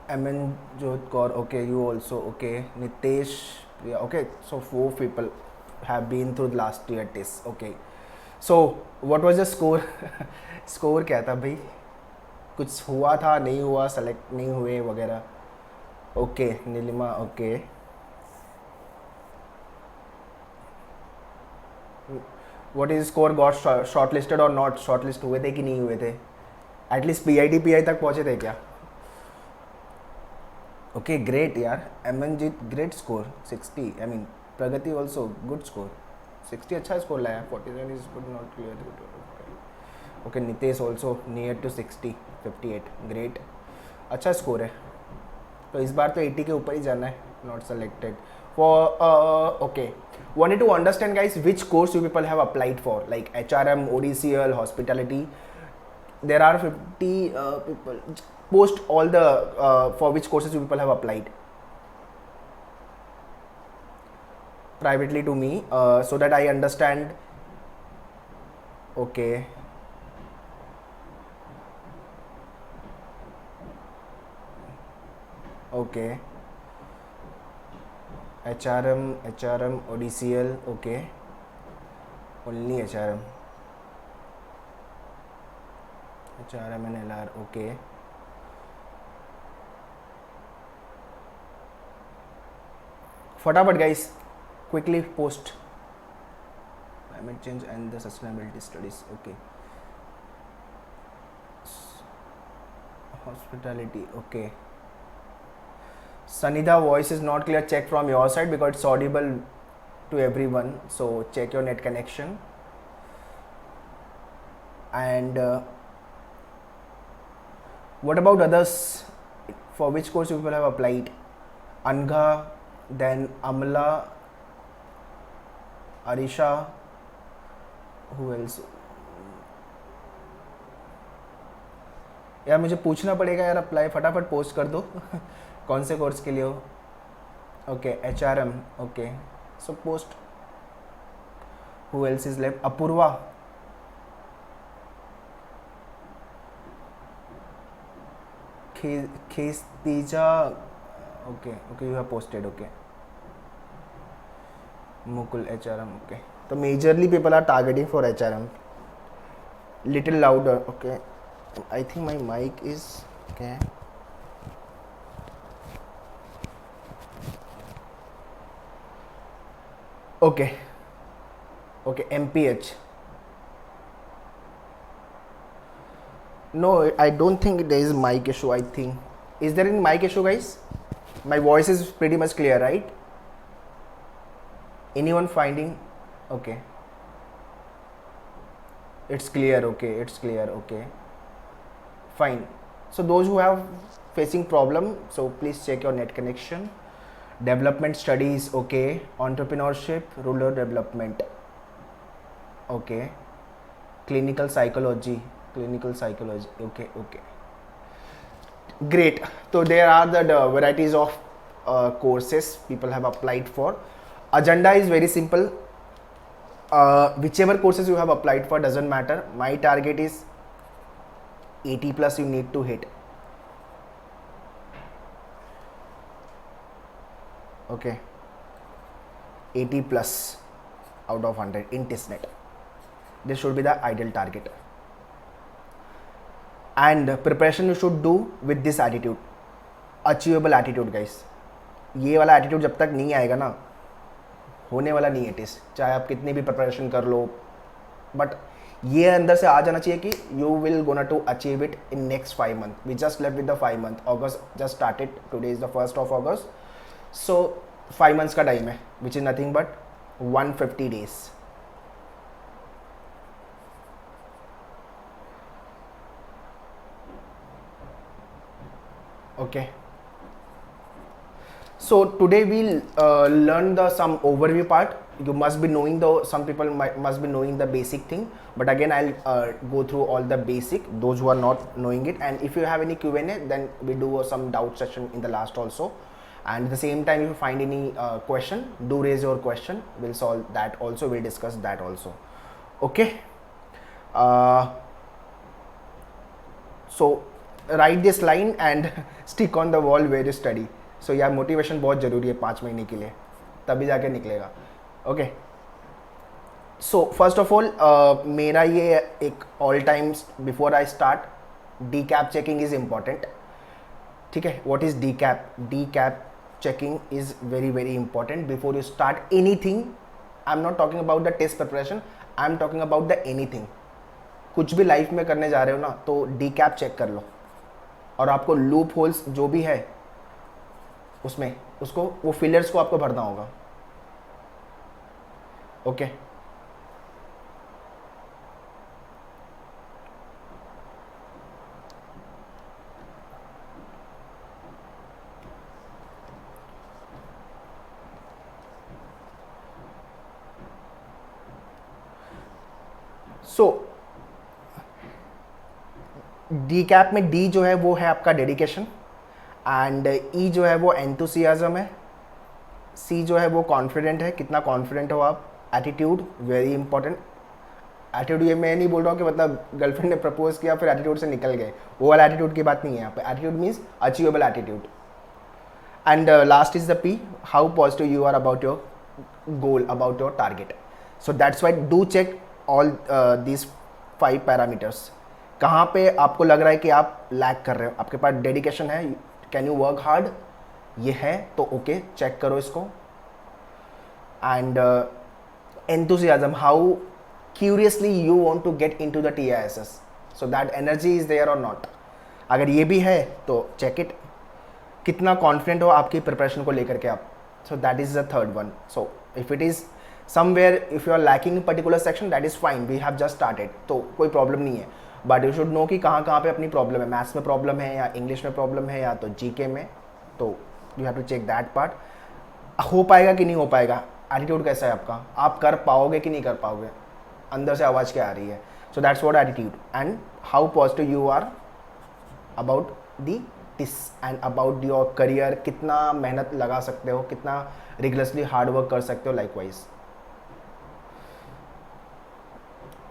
Aman Jodh Kaur, okay, you also, okay. Nitesh, yeah, okay. So 4 people have been through the last year test, okay. So what was the score? Score क्या था भाई? कुछ हुआ था, नहीं हुआ, select नहीं हुए वगैरह? Okay, Neelima, okay. What is score? Got shortlisted और नॉट? शॉर्ट लिस्ट हुए थे कि नहीं हुए थे? एटलीस्ट पी आई तक पहुंचे थे क्या? ओके, ग्रेट यार. Amanjeet, great score 60. I mean Pragati also good score. 60 अच्छा स्कोर लाया. 47 is good, not clear. Okay, Nitesh also near to 60. 58, great. अच्छा स्कोर है. तो इस बार तो 80 के ऊपर ही जाना है. Not selected for. Okay, wanted to understand guys which course you people have applied for, like HRM, ODCL, hospitality. There are 50 people. Post all the for which courses you people have applied privately to me, so that I understand. Okay, okay. HRM, ODCL, okay. Only HRM and LR, okay. फटाफट guys, quickly post. Climate change and the sustainability studies, okay. Hospitality, okay. Sanida, voice is not clear. Check from your side because it's audible to everyone. So check your net connection. And what about others? For which course you people have applied? Angha, then Amla, Arisha, who else? यार मुझे पूछना पड़ेगा यार. Apply फटाफट post कर दो. कौन से कोर्स के लिए हो? Okay, HRM, okay. So post. Who else is left? Apoorva. Khestija, okay okay, you have posted, okay. Mukul, HRM, okay. तो majorly people are targeting for HRM. Little louder, okay. I think my mic is okay. Okay. Okay, MPH. No, I don't think there is mic issue. I think. Is there any mic issue, guys? My voice is pretty much clear, right? Anyone finding? Okay. It's clear. Okay. It's clear. Okay. Fine. So those who have facing problem, so please check your net connection. Development studies, okay. Entrepreneurship, rural development, okay. Clinical psychology, okay, okay. Great. So there are the varieties of courses people have applied for. Agenda is very simple. Whichever courses you have applied for doesn't matter. My target is 80 plus you need to hit. Okay, 80 plus out of 100 in testnet. This should be the ideal target. And preparation you should do with this attitude, achievable attitude guys. ये वाला attitude जब तक नहीं आएगा ना, होने वाला नहीं है टेस्ट. चाहे आप कितनी भी प्रिपरेशन कर लो, बट ये अंदर से आ जाना चाहिए कि you will gonna to achieve it in next 5 month. We just left with the 5 month. August just started. Today is the 1st of August. So 5 months का टाइम है, which is nothing but 150 days. Okay. So today we'll learn the some overview part. You must be knowing the, some people must be knowing the basic thing, but again I'll go through all the basic, those who are not knowing it. And if you have any Q&A, then we do some doubt session in the last also. And at the same time, if you find any question, do raise your question. We'll solve that also. We'll discuss that also. Okay. So write this line and stick on the wall where you study. So यार motivation बहुत ज़रूरी है 5 महीने के लिए, तभी जाके निकलेगा. Okay, so first of all मेरा ये एक all times before I start, D cap checking is important. ठीक है, what is D cap? D cap checking is very very important before you start anything. I'm not talking about the test preparation, I'm talking about the anything. कुछ भी life में करने जा रहे हो ना, तो डी कैप चेक कर लो, और आपको लूप होल्स जो भी है उसमें, उसको वो फिलर्स को आपको भरना होगा. ओके, सो डी कैप में डी जो है वो है आपका डेडिकेशन, एंड ई जो है वो एंथुसियाज्म है, सी जो है वो कॉन्फिडेंट है, कितना कॉन्फिडेंट हो आप, एटीट्यूड वेरी इंपॉर्टेंट. एटीट्यूड ये मैं नहीं बोल रहा हूँ कि मतलब गर्लफ्रेंड ने प्रपोज किया फिर एटीट्यूड से निकल गए, वो वाला एटीट्यूड की बात नहीं है यहाँ पे. Attitude means achievable attitude. And last is the P, how positive you are about your goal, about your target. So that's why do check all these 5 parameters. कहाँ पे आपको लग रहा है कि आप लैग कर रहे हो, आपके पास डेडिकेशन है, कैन यू वर्क हार्ड, ये है तो ओके, चेक करो इसको. And enthusiasm, how curiously you want to get into the TISS, so that energy is there और नॉट. अगर ये भी है तो चेक इट, कितना कॉन्फिडेंट हो आपकी प्रिपरेशन को लेकर के आप. So that is the third one. So if it is somewhere, if you are lacking in particular section, that is fine, we have just started, तो कोई प्रॉब्लम नहीं है. बट यू शुड नो कि कहाँ कहाँ पे अपनी प्रॉब्लम है, मैथ्स में प्रॉब्लम है या इंग्लिश में प्रॉब्लम है या तो GK में, तो you have to check that part. हो पाएगा कि नहीं हो पाएगा, एटीट्यूड कैसा है आपका, आप कर पाओगे कि नहीं कर पाओगे, अंदर से आवाज़ क्या आ रही है. So that's what attitude. And how positive you are about the this and about your career, कितना मेहनत लगा सकते हो, कितना रिगुलसली हार्ड वर्क कर सकते हो likewise.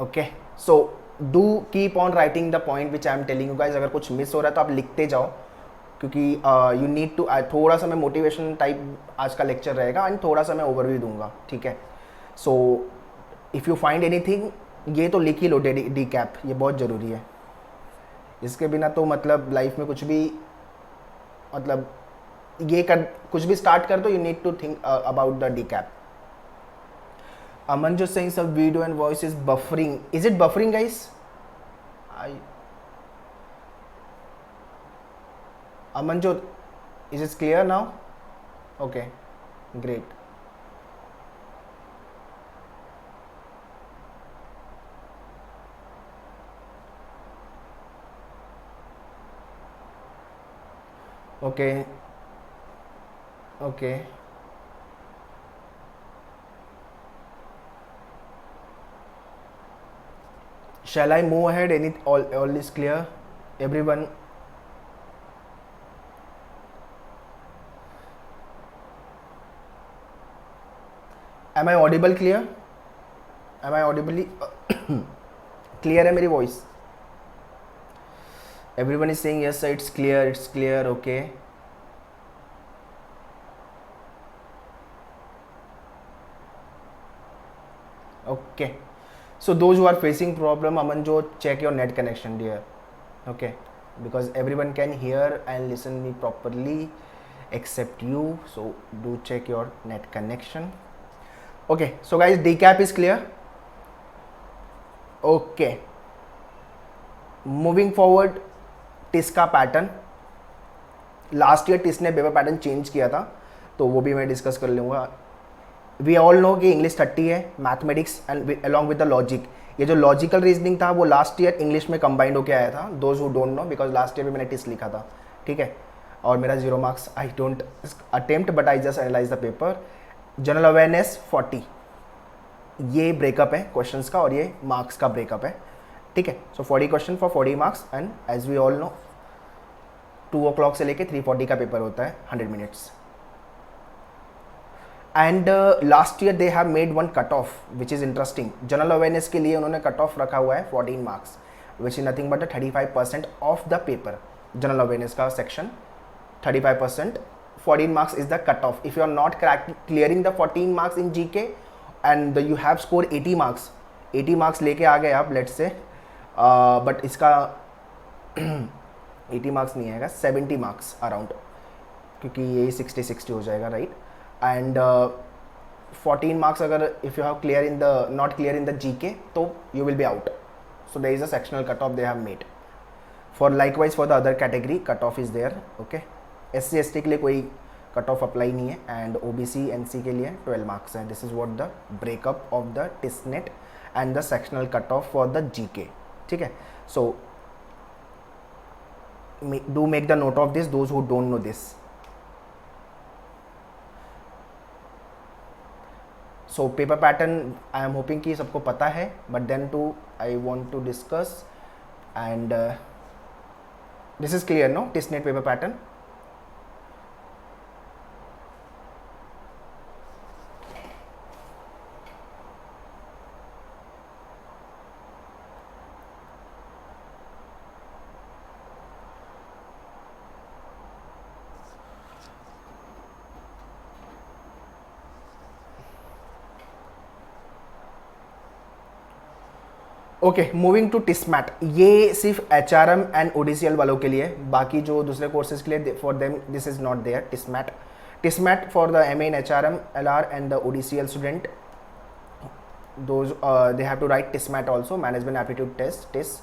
Okay, so do keep on writing the point which I am telling you guys. अगर कुछ मिस हो रहा है तो आप लिखते जाओ, क्योंकि यू नीड टू, थोड़ा सा मैं मोटिवेशन टाइप आज का लेक्चर रहेगा एंड थोड़ा सा मैं ओवरव्यू दूंगा. ठीक है, so if you find anything, ये तो लिख ही लो, डी कैप, ये बहुत ज़रूरी है. इसके बिना तो मतलब लाइफ में कुछ भी, मतलब ये कर, कुछ भी स्टार्ट कर दो, you need to think about the D cap. Amanjot saying some video and voice is buffering. Is it buffering, guys? Amanjot, is it clear now? Okay, great. Okay. Okay. Shall I move ahead? All is clear, everyone? Am I audible clear? Am I audibly clear है मेरी voice? Everyone is saying yes sir, it's clear, okay. Okay. So those who are facing problem, Amanjot, check your net connection, dear. Okay, because everyone can hear and listen me properly except you. So do check your net connection. Okay, so guys, decap is clear. Okay, moving forward, TIS का pattern. Last year TIS ने paper pattern change किया था, तो वो भी मैं discuss कर लूँगा. वी ऑल नो कि इंग्लिश 30 है, mathematics and along with the logic. ये जो लॉजिकल रीजनिंग था वो लास्ट ईयर इंग्लिश में कंबाइंड होकर आया था. Those who don't know, because last year भी मैंने TIS लिखा था. ठीक है, और मेरा 0 marks, I don't attempt but I just analyse the paper. General awareness 40, ये ब्रेकअप है क्वेश्चंस का और ये मार्क्स का ब्रेकअप है. ठीक है, so 40 question for 40 marks and as we all know 2 o'clock से लेके 3:40 का पेपर होता है, 100 minutes. And last year they have made one cut of which is interesting. General awareness के लिए उन्होंने कट ऑफ रखा हुआ है 14 marks, which is nothing but 35% of the paper. General awareness का section 35%. 14 marks is the cutoff. If you are not clearing the 14 marks in GK and you have scored 80 marks, 80 marks लेके आ गए आप let's say, but इसका 80 marks नहीं आएगा, 70 marks around, क्योंकि यही 60-60 हो जाएगा, राइट. एंड 14 मार्क्स अगर if you have clear in the not clear in the GK तो you will be out. So there is a sectional cut off they have made. For likewise for the other category cut off is there. Okay, SC/ST के लिए कोई cut off apply नहीं है, and OBC NC के लिए 12 marks है. This is what the breakup of the टिस्नेट and the sectional cut of for the GK. ठीक है, सो do make the note of this, those who don't know this. So paper pattern I am hoping कि सबको पता है, but then too I want to discuss, and this is clear, no? TISNET paper pattern. Okay, moving to TISSMAT. ये सिर्फ HRM and ODCL वालों के लिए, बाकी जो दूसरे कोर्सेज के लिए for them this is not there. TISSMAT for the MA in HRM LR and the ODCL student, those they have to write TISMAT also, management aptitude test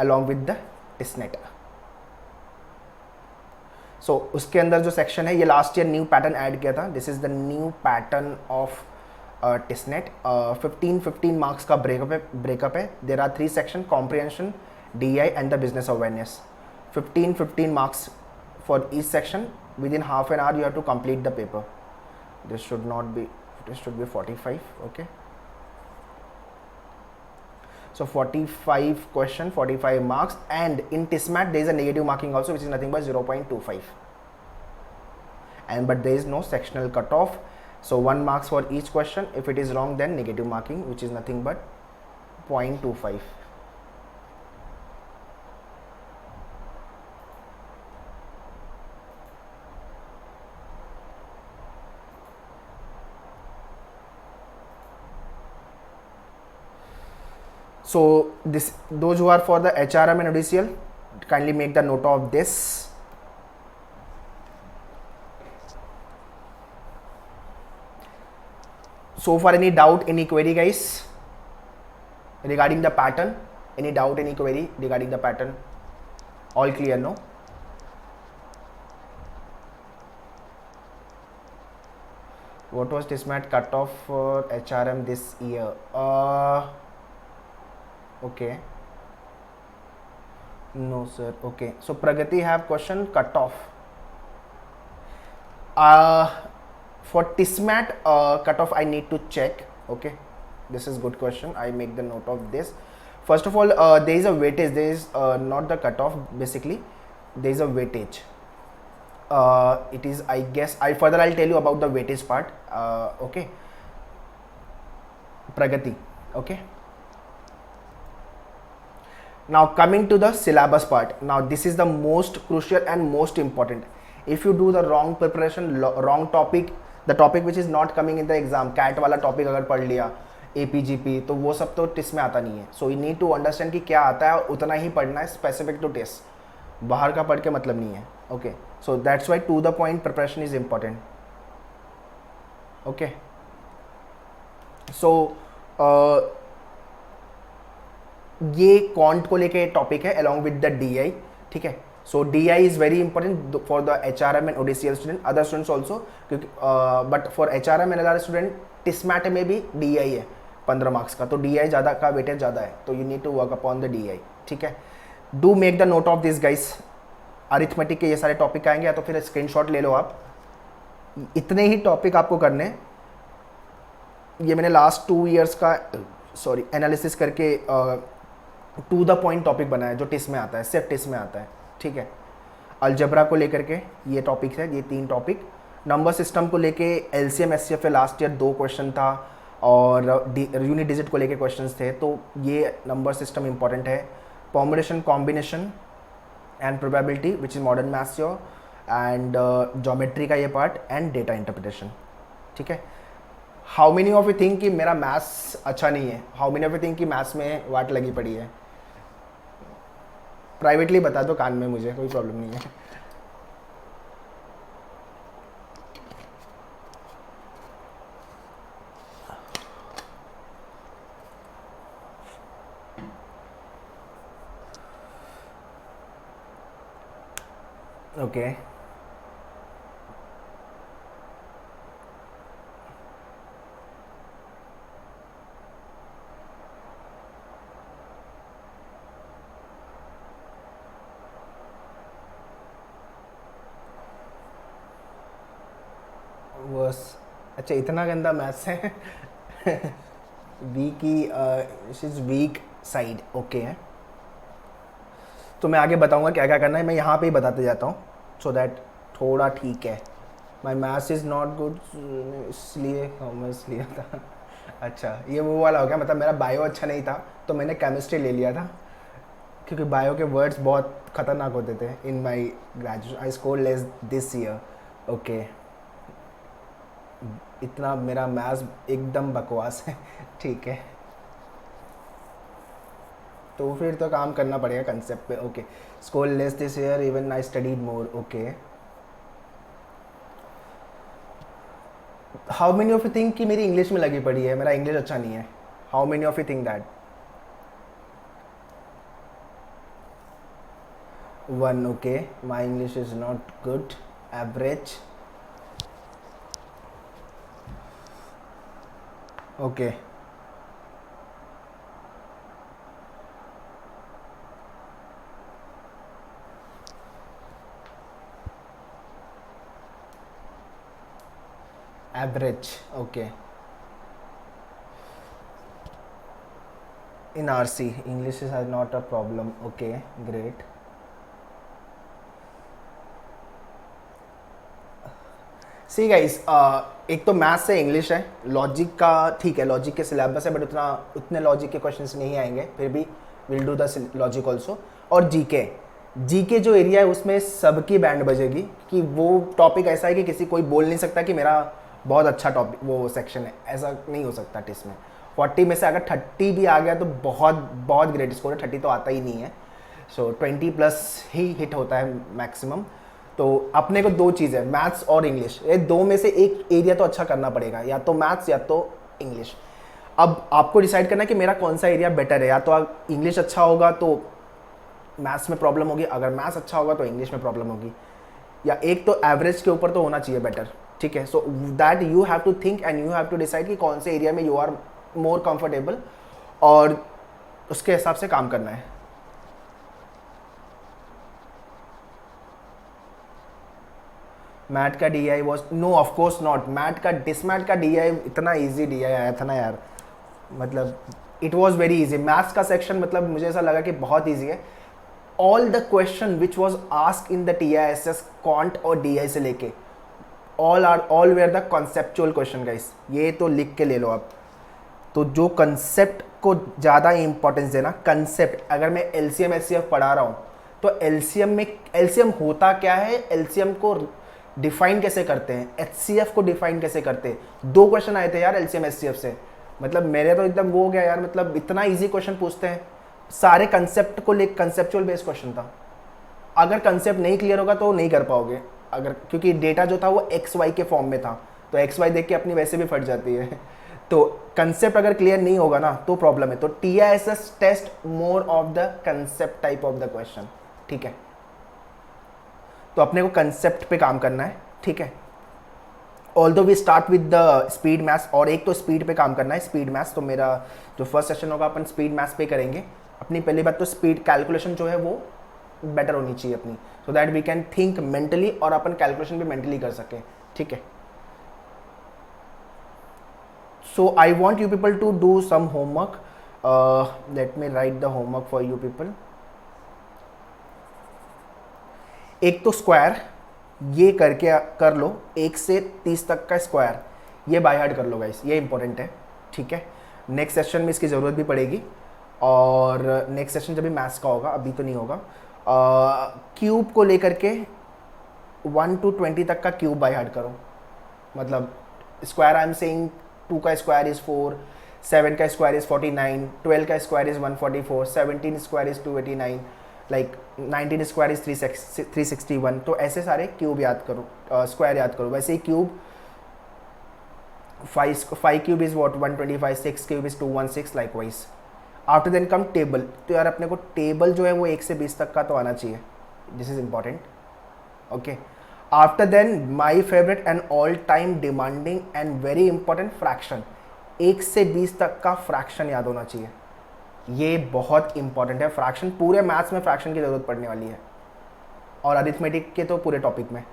along with the TISNET. So उसके अंदर जो section है, ये last year new pattern add किया था. This is the new pattern of TISNET. 15 marks का breakup है. There are 3 section: comprehension, DI and the business awareness. 15 marks for each section. With in half an hour you have to complete the paper. This should not be, this should be 45. Okay, so 45 question, 45 marks, and in TISMAT there is a negative marking also, which is nothing but 0.25, and but there is no sectional cutoff. So 1 marks for each question. If it is wrong, then negative marking, which is nothing but 0.25. So this, those who are for the HRM and ODCL, kindly make the note of this. So far, any doubt, any query, guys, regarding the pattern? Any doubt, any query regarding the pattern? All clear, no? What was TISMAT cutoff for HRM this year? Okay. No, sir. Okay. So Pragati have question cutoff. For TISMAT cutoff, I need to check. Okay, this is good question. I make the note of this. First of all, there is a weightage. There is not the cutoff. Basically, there is a weightage. It is, I guess, I'll tell you about the weightage part. Okay, Pragati. Okay. Now coming to the syllabus part. Now this is the most crucial and most important. If you do the wrong preparation, wrong topic, the topic which is not coming in the exam, CAT वाला topic अगर पढ़ लिया, APGP, तो वो सब तो टिस्ट में आता नहीं है. So you need to understand कि क्या आता है और उतना ही पढ़ना है, specific to test. बाहर का पढ़ के मतलब नहीं है. Okay, so that's why to the point preparation is important. Okay, so ये क्वांट को लेके टॉपिक है along with the DI. ठीक है, so DI is very important for the HRM and ODCL student, other students also, क्योंकि but for HRM and LR student TISMAT में भी DI है 15 मार्क्स का, तो DI ज़्यादा का वेटेज ज़्यादा है, तो you need to work upon the DI. ठीक है, do make the note of this guys. Arithmetic के ये सारे टॉपिक आएंगे, या तो फिर स्क्रीनशॉट ले लो आप. इतने ही टॉपिक आपको करने. ये मैंने लास्ट 2 ईयर्स का एनालिसिस करके टू द पॉइंट टॉपिक बनाया जो टिस्ट में आता है, सिर्फ टिस्ट में आता है. ठीक है, अलजबरा को लेकर के ये टॉपिक है, ये 3 टॉपिक. नंबर सिस्टम को लेके LCM SCF last year 2 question था, और यूनिट डिजिट को लेके क्वेश्चंस थे, तो ये नंबर सिस्टम इंपॉर्टेंट है. Permutation, combination and probability which is modern maths your, and geometry का ये पार्ट, एंड डेटा इंटरप्रिटेशन. ठीक है. हाउ मेनी ऑफ यू थिंक कि मेरा मैथ्स अच्छा नहीं है? हाउ मेनी ऑफ यू थिंक कि मैथ्स में वाट लगी पड़ी है? प्राइवेटली बता दो कान में, मुझे कोई प्रॉब्लम नहीं है. ओके. बस. अच्छा, इतना गंदा मैथ्स है. वीक की इज वीक साइड. ओके. तो मैं आगे बताऊंगा क्या क्या करना है, मैं यहाँ पे ही बताते जाता हूँ सो दैट थोड़ा ठीक है. माई मैथ्स इज़ नॉट गुड, इसलिए कॉमर्स लिया था. अच्छा, ये वो वाला हो गया. मतलब मेरा बायो अच्छा नहीं था तो मैंने केमिस्ट्री ले लिया था, क्योंकि बायो के वर्ड्स बहुत खतरनाक होते थे. In my graduation I score less this year. Okay. इतना मेरा मैथ्स एकदम बकवास है. ठीक है, तो फिर तो काम करना पड़ेगा कंसेप्ट पे. Okay. Score less this year, even I studied more. Okay. How मेनी ऑफ यू थिंक कि मेरी इंग्लिश में लगी पड़ी है? मेरा इंग्लिश अच्छा नहीं है. हाउ मेनी ऑफ यू think that? 1. Okay. My English is not good, average. Okay. Average. Okay. in RC English is not a problem. Okay, great. See guys, एक तो मैथ्स से इंग्लिश है, लॉजिक का ठीक है, लॉजिक के सिलेबस है बट उतने लॉजिक के क्वेश्चंस नहीं आएंगे, फिर भी will do the logic also. और जीके जो एरिया है उसमें सबकी बैंड बजेगी, कि वो टॉपिक ऐसा है कि किसी कोई बोल नहीं सकता कि मेरा बहुत अच्छा टॉपिक वो सेक्शन है. ऐसा नहीं हो सकता टेस्ट में. 40 में से अगर 30 भी आ गया तो बहुत बहुत ग्रेट स्कोर है. 30 तो आता ही नहीं है. सो 20+ ही हिट होता है मैक्सिमम. तो अपने को दो चीज़ है, मैथ्स और इंग्लिश. ये दो में से एक एरिया तो अच्छा करना पड़ेगा, या तो मैथ्स या तो इंग्लिश. अब आपको डिसाइड करना है कि मेरा कौन सा एरिया बेटर है. या तो इंग्लिश अच्छा होगा तो मैथ्स में प्रॉब्लम होगी, अगर मैथ्स अच्छा होगा तो इंग्लिश में प्रॉब्लम होगी. या एक तो एवरेज के ऊपर तो होना चाहिए बेटर. ठीक है. So that you have to think and you have to decide कि कौन से एरिया में यू आर मोर कंफर्टेबल, और उसके हिसाब से काम करना है. मैट का D I was no, of course not. MAT का डिसमैट का डी आई इतना ईजी डी आई आया था ना यार, मतलब it was very easy. Maths का सेक्शन मतलब मुझे ऐसा लगा कि बहुत ईजी है. All the question which was ask in the TISS quant और DI से लेके all were the conceptual question guys. ये तो लिख के ले लो आप. तो जो कंसेप्ट को ज़्यादा इंपॉर्टेंस देना, कंसेप्ट. अगर मैं LCM HCF पढ़ा रहा हूँ तो LCM होता क्या है, LCM को डिफाइन कैसे करते हैं, HCF को डिफाइन कैसे करते हैं. 2 क्वेश्चन आए थे यार LCM HCF से, मतलब मेरे तो एकदम वो हो गया यार. मतलब इतना इजी क्वेश्चन पूछते हैं, सारे कंसेप्ट को ले, कंसेप्चुअल बेस्ड क्वेश्चन था. अगर कंसेप्ट नहीं क्लियर होगा तो नहीं कर पाओगे, अगर क्योंकि डेटा जो था वो XY के फॉर्म में था, तो XY देख के अपनी वैसे भी फट जाती है. तो कंसेप्ट अगर क्लियर नहीं होगा ना तो प्रॉब्लम है. तो TISS test more of the concept type of the question. ठीक है. तो अपने को कंसेप्ट पे काम करना है. ठीक है. Although we start with the speed maths, और एक तो स्पीड पे काम करना है, स्पीड मैथ्स. तो मेरा जो फर्स्ट सेशन होगा अपन स्पीड मैथ्स पे करेंगे. अपनी पहली बात तो स्पीड कैलकुलेशन जो है वो बेटर होनी चाहिए अपनी, so that we can think mentally और अपन कैलकुलेशन भी मेंटली कर सकें. ठीक है. So I want you people to do some homework. Let me write the homework for you people. एक तो स्क्वायर ये करके कर लो, 1 से 30 तक का स्क्वायर ये बाय हार्ट कर लो गाइस, ये इंपॉर्टेंट है. ठीक है. नेक्स्ट सेशन में इसकी ज़रूरत भी पड़ेगी, और नेक्स्ट सेशन जब भी मैथ्स का होगा, अभी तो नहीं होगा. क्यूब को लेकर के 1 to 20 तक का क्यूब बाय हार्ट करो, मतलब स्क्वायर आई एम सेइंग 2 का स्क्वायर इज़ 4, 7 का स्क्वायर इज़ 49, 12 का square is 144, 17 square is 289, like 19 square is 361। तो ऐसे सारे क्यूब याद करो, स्क्वायर याद करो। वैसे ही cube 5 cube is what 125, 6 cube is 216, likewise. After then come table. तो यार अपने को टेबल जो है वो 1 से 20 तक का तो आना चाहिए, this is important. Okay, after then my favourite and all time demanding and very important, fraction. 1 से 20 तक का फ्रैक्शन याद होना चाहिए, ये बहुत इंपॉर्टेंट है। फ्रैक्शन पूरे मैथ्स में फ्रैक्शन की ज़रूरत पड़ने वाली है, और अरिथमेटिक के तो पूरे टॉपिक में।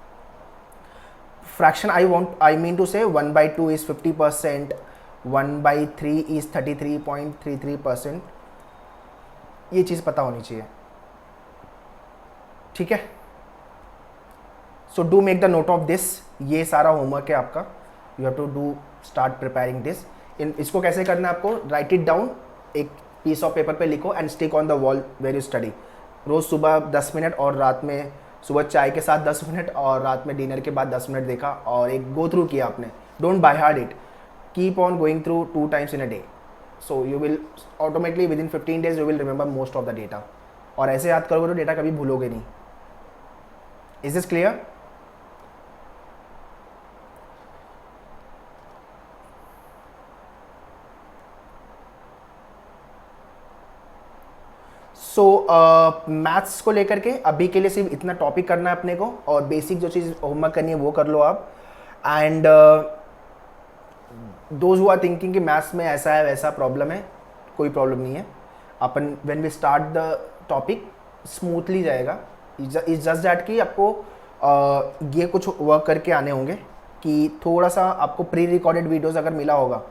फ्रैक्शन आई मीन टू से 1/2 इज़ 50%, 1/3 इज़ 33.33%, ये चीज़ पता होनी चाहिए, ठीक है। So do make the note of this, ये सारा होमवर्क है आपका, you have to do start preparing this. इसको कैसे करना है आपको, राइट इट डाउन, एक पीस ऑफ पेपर पे लिखो and stick on the wall where you study. रोज़ सुबह 10 मिनट और रात में, सुबह चाय के साथ 10 मिनट और रात में डिनर के बाद 10 मिनट देखा और एक गो थ्रू किया आपने। Don't buy hard it, keep on going through 2 times in a day, so you will automatically within 15 days you will remember most of the data। और ऐसे याद करोगे तो डेटा कभी भूलोगे नहीं। Is this clear? So maths को लेकर के अभी के लिए सिर्फ इतना टॉपिक करना है अपने को, और बेसिक जो चीज़ होमवर्क करनी है वो कर लो आप। And those who are thinking कि मैथ्स में ऐसा है वैसा प्रॉब्लम है, कोई प्रॉब्लम नहीं है। अपन when we start the topic smoothly जाएगा। इज जस्ट दैट कि आपको ये कुछ वर्क करके आने होंगे, कि थोड़ा सा आपको प्री रिकॉर्डेड वीडियोस अगर मिला होगा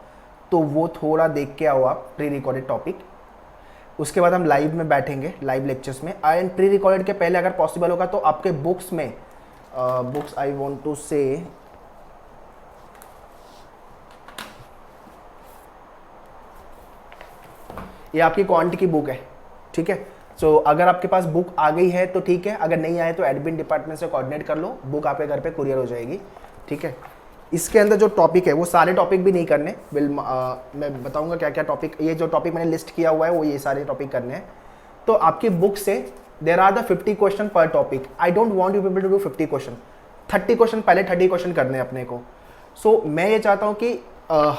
तो वो थोड़ा देख के आओ आप, प्री रिकॉर्डेड टॉपिक। उसके बाद हम लाइव में बैठेंगे, लाइव लेक्चर्स में। एंड प्री रिकॉर्डेड के पहले अगर पॉसिबल होगा तो आपके बुक्स में, बुक्स आई वांट टू से, ये आपकी क्वांट की बुक है, ठीक है। सो अगर आपके पास बुक आ गई है तो ठीक है, अगर नहीं आए तो एडमिन डिपार्टमेंट से कोऑर्डिनेट कर लो, बुक आपके घर पे कुरियर हो जाएगी, ठीक है। इसके अंदर जो टॉपिक है वो सारे टॉपिक भी नहीं करने, मैं बताऊंगा क्या क्या टॉपिक, ये जो टॉपिक मैंने लिस्ट किया हुआ है वो ये सारे टॉपिक करने हैं। तो आपकी बुक से देर आर द 50 क्वेश्चन पर topic. I don't want you people to do 50 question, 30 question, पहले 30 क्वेश्चन करने हैं अपने को। सो मैं ये चाहता हूँ कि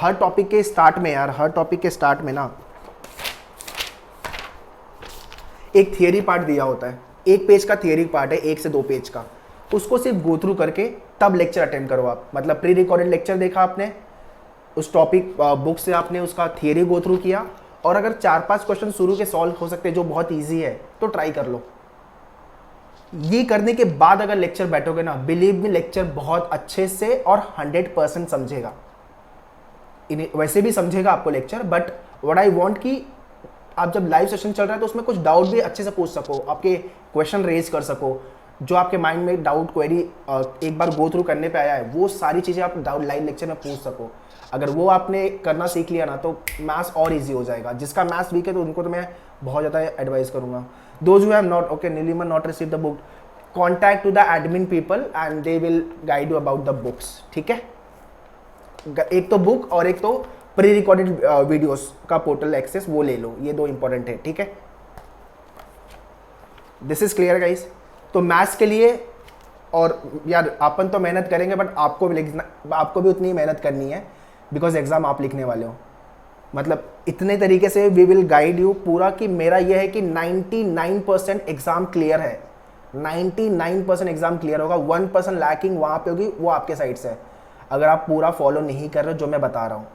हर टॉपिक के स्टार्ट में यार, हर टॉपिक के स्टार्ट में ना एक थियरी पार्ट दिया होता है, 1 पेज का थियरी पार्ट है, 1 से 2 पेज का, उसको सिर्फ गो थ्रू करके तब लेक्चर अटेंड करो आप। मतलब प्री रिकॉर्डेड लेक्चर देखा आपने, उस टॉपिक बुक से आपने उसका थियरी गो थ्रू किया, और अगर 4-5 क्वेश्चन शुरू के सॉल्व हो सकते हैं जो बहुत ईजी है तो ट्राई कर लो। ये करने के बाद अगर लेक्चर बैठोगे ना, बिलीव मी लेक्चर बहुत अच्छे से और 100% समझेगा। वैसे भी समझेगा आपको lecture, but what I want कि आप जब लाइव सेशन चल रहा है तो उसमें कुछ डाउट भी अच्छे से पूछ सको, आपके क्वेश्चन रेज कर सको, जो आपके माइंड में डाउट क्वेरी एक बार गो थ्रू करने पे आया है वो सारी चीज़ें आप डाउट लाइव लेक्चर में पूछ सको। अगर वो आपने करना सीख लिया ना तो मैथ्स और इजी हो जाएगा। जिसका मैथ्स वीक है तो उनको तो मैं बहुत ज़्यादा एडवाइस करूँगा। Those who have not, okay Nilima not receive the book, contact to the admin people and they will guide you about the books, ठीक है। एक तो बुक और एक तो प्री रिकॉर्डेड वीडियोस का पोर्टल एक्सेस, वो ले लो, ये 2 इंपॉर्टेंट है, ठीक है। This is clear guys. तो मैथ्स के लिए, और यार अपन तो मेहनत करेंगे बट आपको भी उतनी मेहनत करनी है, बिकॉज एग्जाम आप लिखने वाले हो। मतलब इतने तरीके से वी विल गाइड यू पूरा, कि मेरा ये है कि 99% एग्जाम क्लियर है, 99% एग्जाम क्लियर होगा, 1% लैकिंग वहाँ पे होगी, वो आपके साइड से है, अगर आप पूरा फॉलो नहीं कर रहे हो जो मैं बता रहा हूँ,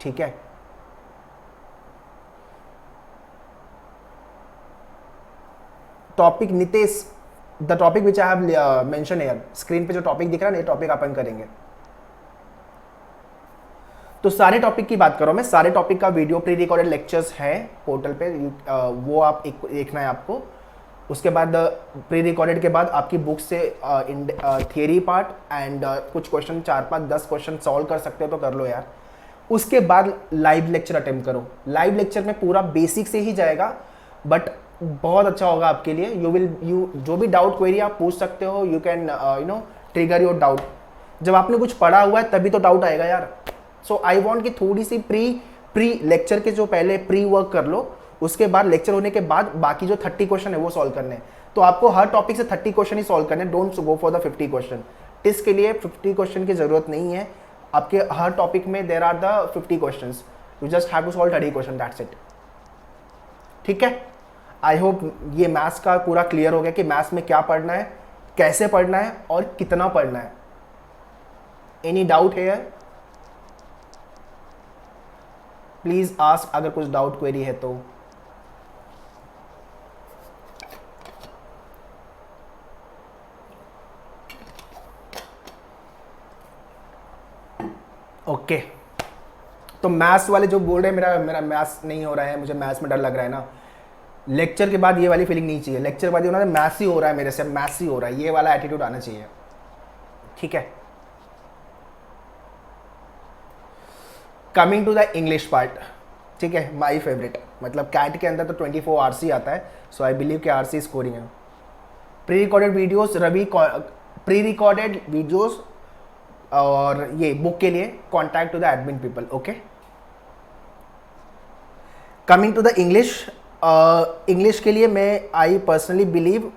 ठीक है। Topic Nitesh, the topic which I have mention here, screen पे जो टॉपिक दिख रहा है ना, ये टॉपिक अपन करेंगे। तो सारे टॉपिक की बात करो, मैं सारे टॉपिक का वीडियो प्री रिकॉर्डेड लेक्चर्स है पोर्टल पे, वो आप एक देखना है आपको। उसके बाद प्री रिकॉर्डेड के बाद आपकी बुक से थियरी पार्ट एंड कुछ क्वेश्चन 4-5-10 क्वेश्चन सॉल्व कर सकते हो तो कर लो यार। उसके बाद लाइव लेक्चर अटेम्प्ट करो। लाइव लेक्चर में पूरा बेसिक से ही जाएगा, बट बहुत अच्छा होगा आपके लिए। यू जो भी डाउट क्वेरी आप पूछ सकते हो, you can trigger your doubt. जब आपने कुछ पढ़ा हुआ है तभी तो डाउट आएगा यार। सो आई वांट कि थोड़ी सी प्री लेक्चर के जो पहले प्री वर्क कर लो, उसके बाद लेक्चर होने के बाद बाकी जो 30 क्वेश्चन है वो सॉल्व करने हैं। तो आपको हर टॉपिक से 30 क्वेश्चन ही सॉल्व करने, don't go for the 50 question. Test के लिए 50 क्वेश्चन की जरूरत नहीं है, आपके हर टॉपिक में there are the 50 question, you just have to solve 30 question, that's it. ठीक है, आई होप ये मैथ्स का पूरा क्लियर हो गया कि मैथ्स में क्या पढ़ना है, कैसे पढ़ना है और कितना पढ़ना है। एनी डाउट है प्लीज आस्क, अगर कुछ डाउट क्वेरी है तो। ओके तो मैथ्स वाले जो बोल रहे हैं मेरा मैथ्स नहीं हो रहा है, मुझे मैथ्स में डर लग रहा है ना, लेक्चर के बाद ये वाली फीलिंग नहीं चाहिए। लेक्चर के बाद ये होना मैथ्स ही हो रहा है मेरे से, मैथ्स ही हो रहा है, ये वाला एटीट्यूड आना चाहिए। ठीक है, coming to the English part. ठीक है, माई फेवरेट, मतलब कैट के अंदर तो 24 आरसी आता है, सो आई बिलीव कि आरसी स्कोरिंग है। Pre recorded videos pre recorded videos और ये बुक के लिए contact to the admin people. Okay, coming to the English. English के लिए मैं आई पर्सनली बिलीव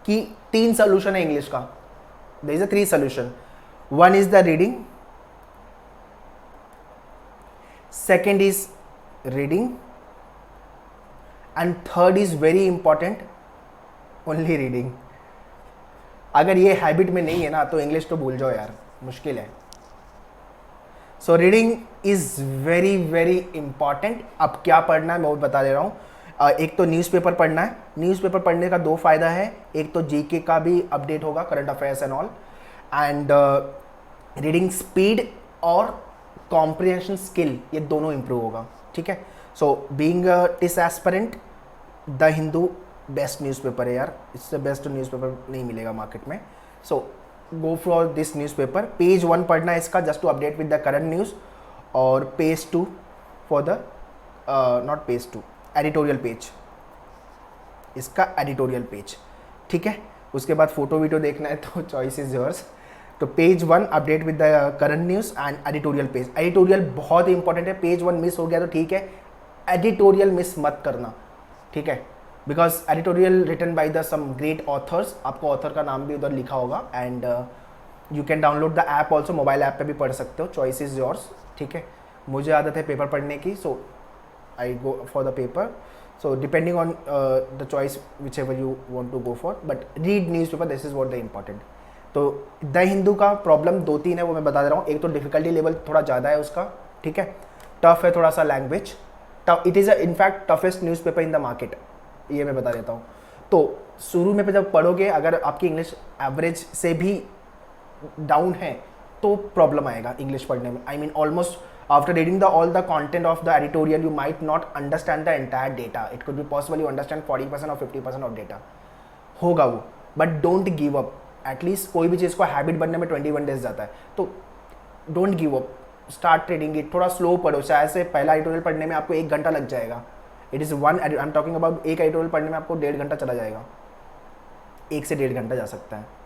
कि 3 सोल्यूशन है इंग्लिश का। There is a 3 solution. One is the reading, second is reading and third is very important, only reading. अगर ये habit में नहीं है ना तो इंग्लिश तो भूल जाओ यार, मुश्किल है। So reading is very very important. अब क्या पढ़ना है मैं वो बता दे रहा हूँ। एक तो न्यूज़पेपर पढ़ना है। न्यूज़पेपर पढ़ने का 2 फायदा है, एक तो जीके का भी अपडेट होगा, current affairs and all, and reading speed और कॉम्प्रिहेंशन स्किल, ये दोनों इंप्रूव होगा। ठीक है, so being TISS aspirant, the Hindu best newspaper है यार, इससे बेस्ट न्यूज़पेपर नहीं मिलेगा मार्केट में। So go for this newspaper. Page 1 पढ़ना है इसका, just to update with the current news, और page 2 for the not page 2, editorial page, इसका एडिटोरियल पेज। ठीक है, उसके बाद फोटो वीडियो देखना है तो चॉइस इज योर्स। तो page 1 update with the current news and editorial page. Editorial बहुत ही इंपॉर्टेंट है, पेज 1 मिस हो गया तो ठीक है, एडिटोरियल मिस मत करना। ठीक है, because editorial written by the some great authors, आपको ऑथर का नाम भी उधर लिखा होगा, and you can download the app also, mobile app पे भी पढ़ सकते हो, चॉइस इज योर्स। ठीक है, मुझे आदत है पेपर पढ़ने की, so I go for the paper. So depending on the choice whichever you want to go for, but read newspaper, this is what the important. तो the Hindu का problem 2-3 है, वो मैं बता दे रहा हूँ। एक तो डिफिकल्टी लेवल थोड़ा ज़्यादा है उसका, ठीक है, टफ है थोड़ा सा language, tough, it is in fact toughest newspaper in the market, ये मैं बता देता हूँ। तो शुरू में जब पढ़ोगे, अगर आपकी इंग्लिश एवरेज से भी डाउन है तो प्रॉब्लम आएगा इंग्लिश पढ़ने में। I mean almost after reading the all the content of the editorial, you might not understand the entire data, it could be possible you understand 40% और 50% ऑफ डेटा होगा वो, but don't give up. At least कोई भी चीज़ को habit बनने में 21 days जाता है, तो don't give up, start reading it, थोड़ा स्लो पढ़ो। शायद से पहला एडिटोरियल पढ़ने में आपको 1 घंटा लग जाएगा, it is one, I am talking about एक एडिटोरियल पढ़ने में आपको 1.5 घंटा चला जाएगा, 1 से 1.5 घंटा जा सकता है।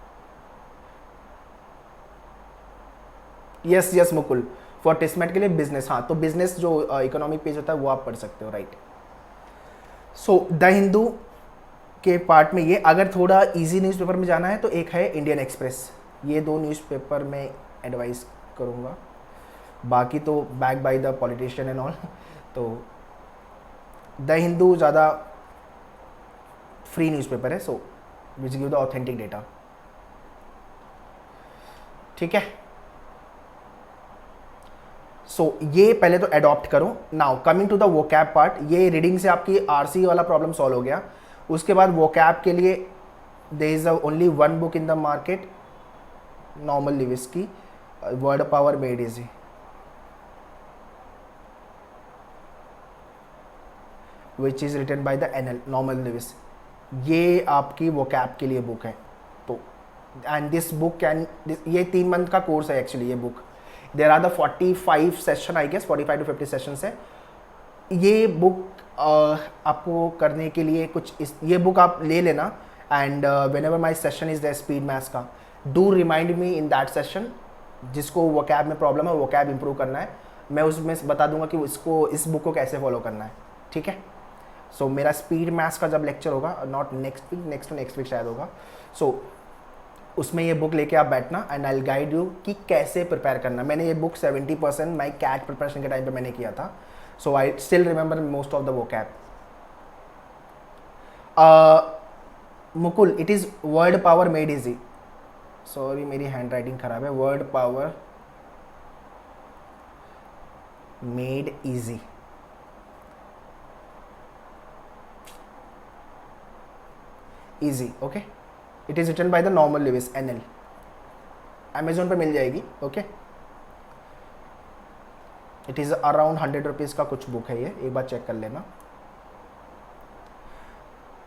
यस मुकुल, फॉर टेस्टमेट के लिए बिजनेस, हाँ तो बिजनेस जो इकोनॉमिक पेज होता है वो आप पढ़ सकते हो, राइट। सो द हिंदू के पार्ट में ये, अगर थोड़ा इजी न्यूज़पेपर में जाना है तो एक है इंडियन एक्सप्रेस, ये 2 न्यूज़पेपर में एडवाइस करूँगा, बाकी तो back by the politician and all. तो द हिंदू ज़्यादा फ्री न्यूज़पेपर है, so which give the authentic data. ठीक है, सो ये पहले तो अडॉप्ट करो। Now coming to the vocab part, ये रीडिंग से आपकी आरसी वाला प्रॉब्लम सॉल्व हो गया। उसके बाद वोकैब के लिए there is only 1 book in the market, Norman Lewis की, word power made easy, which is written by the NL, Norman Lewis. ये आपकी वोकैब के लिए बुक है। तो एंड दिस बुक कैन, ये 3 मंथ का कोर्स है एक्चुअली ये book. There are the 45 session, I guess 45 to 50 sessions है। ये बुक आपको करने के लिए कुछ ये बुक आप ले लेना, and whenever my session is the speed maths का, do remind me in that session. जिसको वोकैब में प्रॉब्लम है, वोकैब इंप्रूव करना है, मैं उसमें बता दूंगा कि इसको, इस बुक को कैसे फॉलो करना है, ठीक है। सो मेरा स्पीड मैथ्स का जब लेक्चर होगा, not next week, next week शायद होगा, सो उसमें ये बुक लेके आप बैठना, एंड आई गाइड यू कि कैसे प्रिपेयर करना। मैंने ये बुक 70% माई कैट प्रिपरेशन के टाइम पे मैंने किया था, so I still remember most of the vocab. Mukul, it is word power made easy. Sorry मेरी हैंड राइटिंग खराब है। Word power made easy, easy, okay. It is written by the Norman Lewis, NL, Amazon पे मिल जाएगी, okay. It is around 100 rupees का कुछ book है ये, एक बार चेक कर लेना।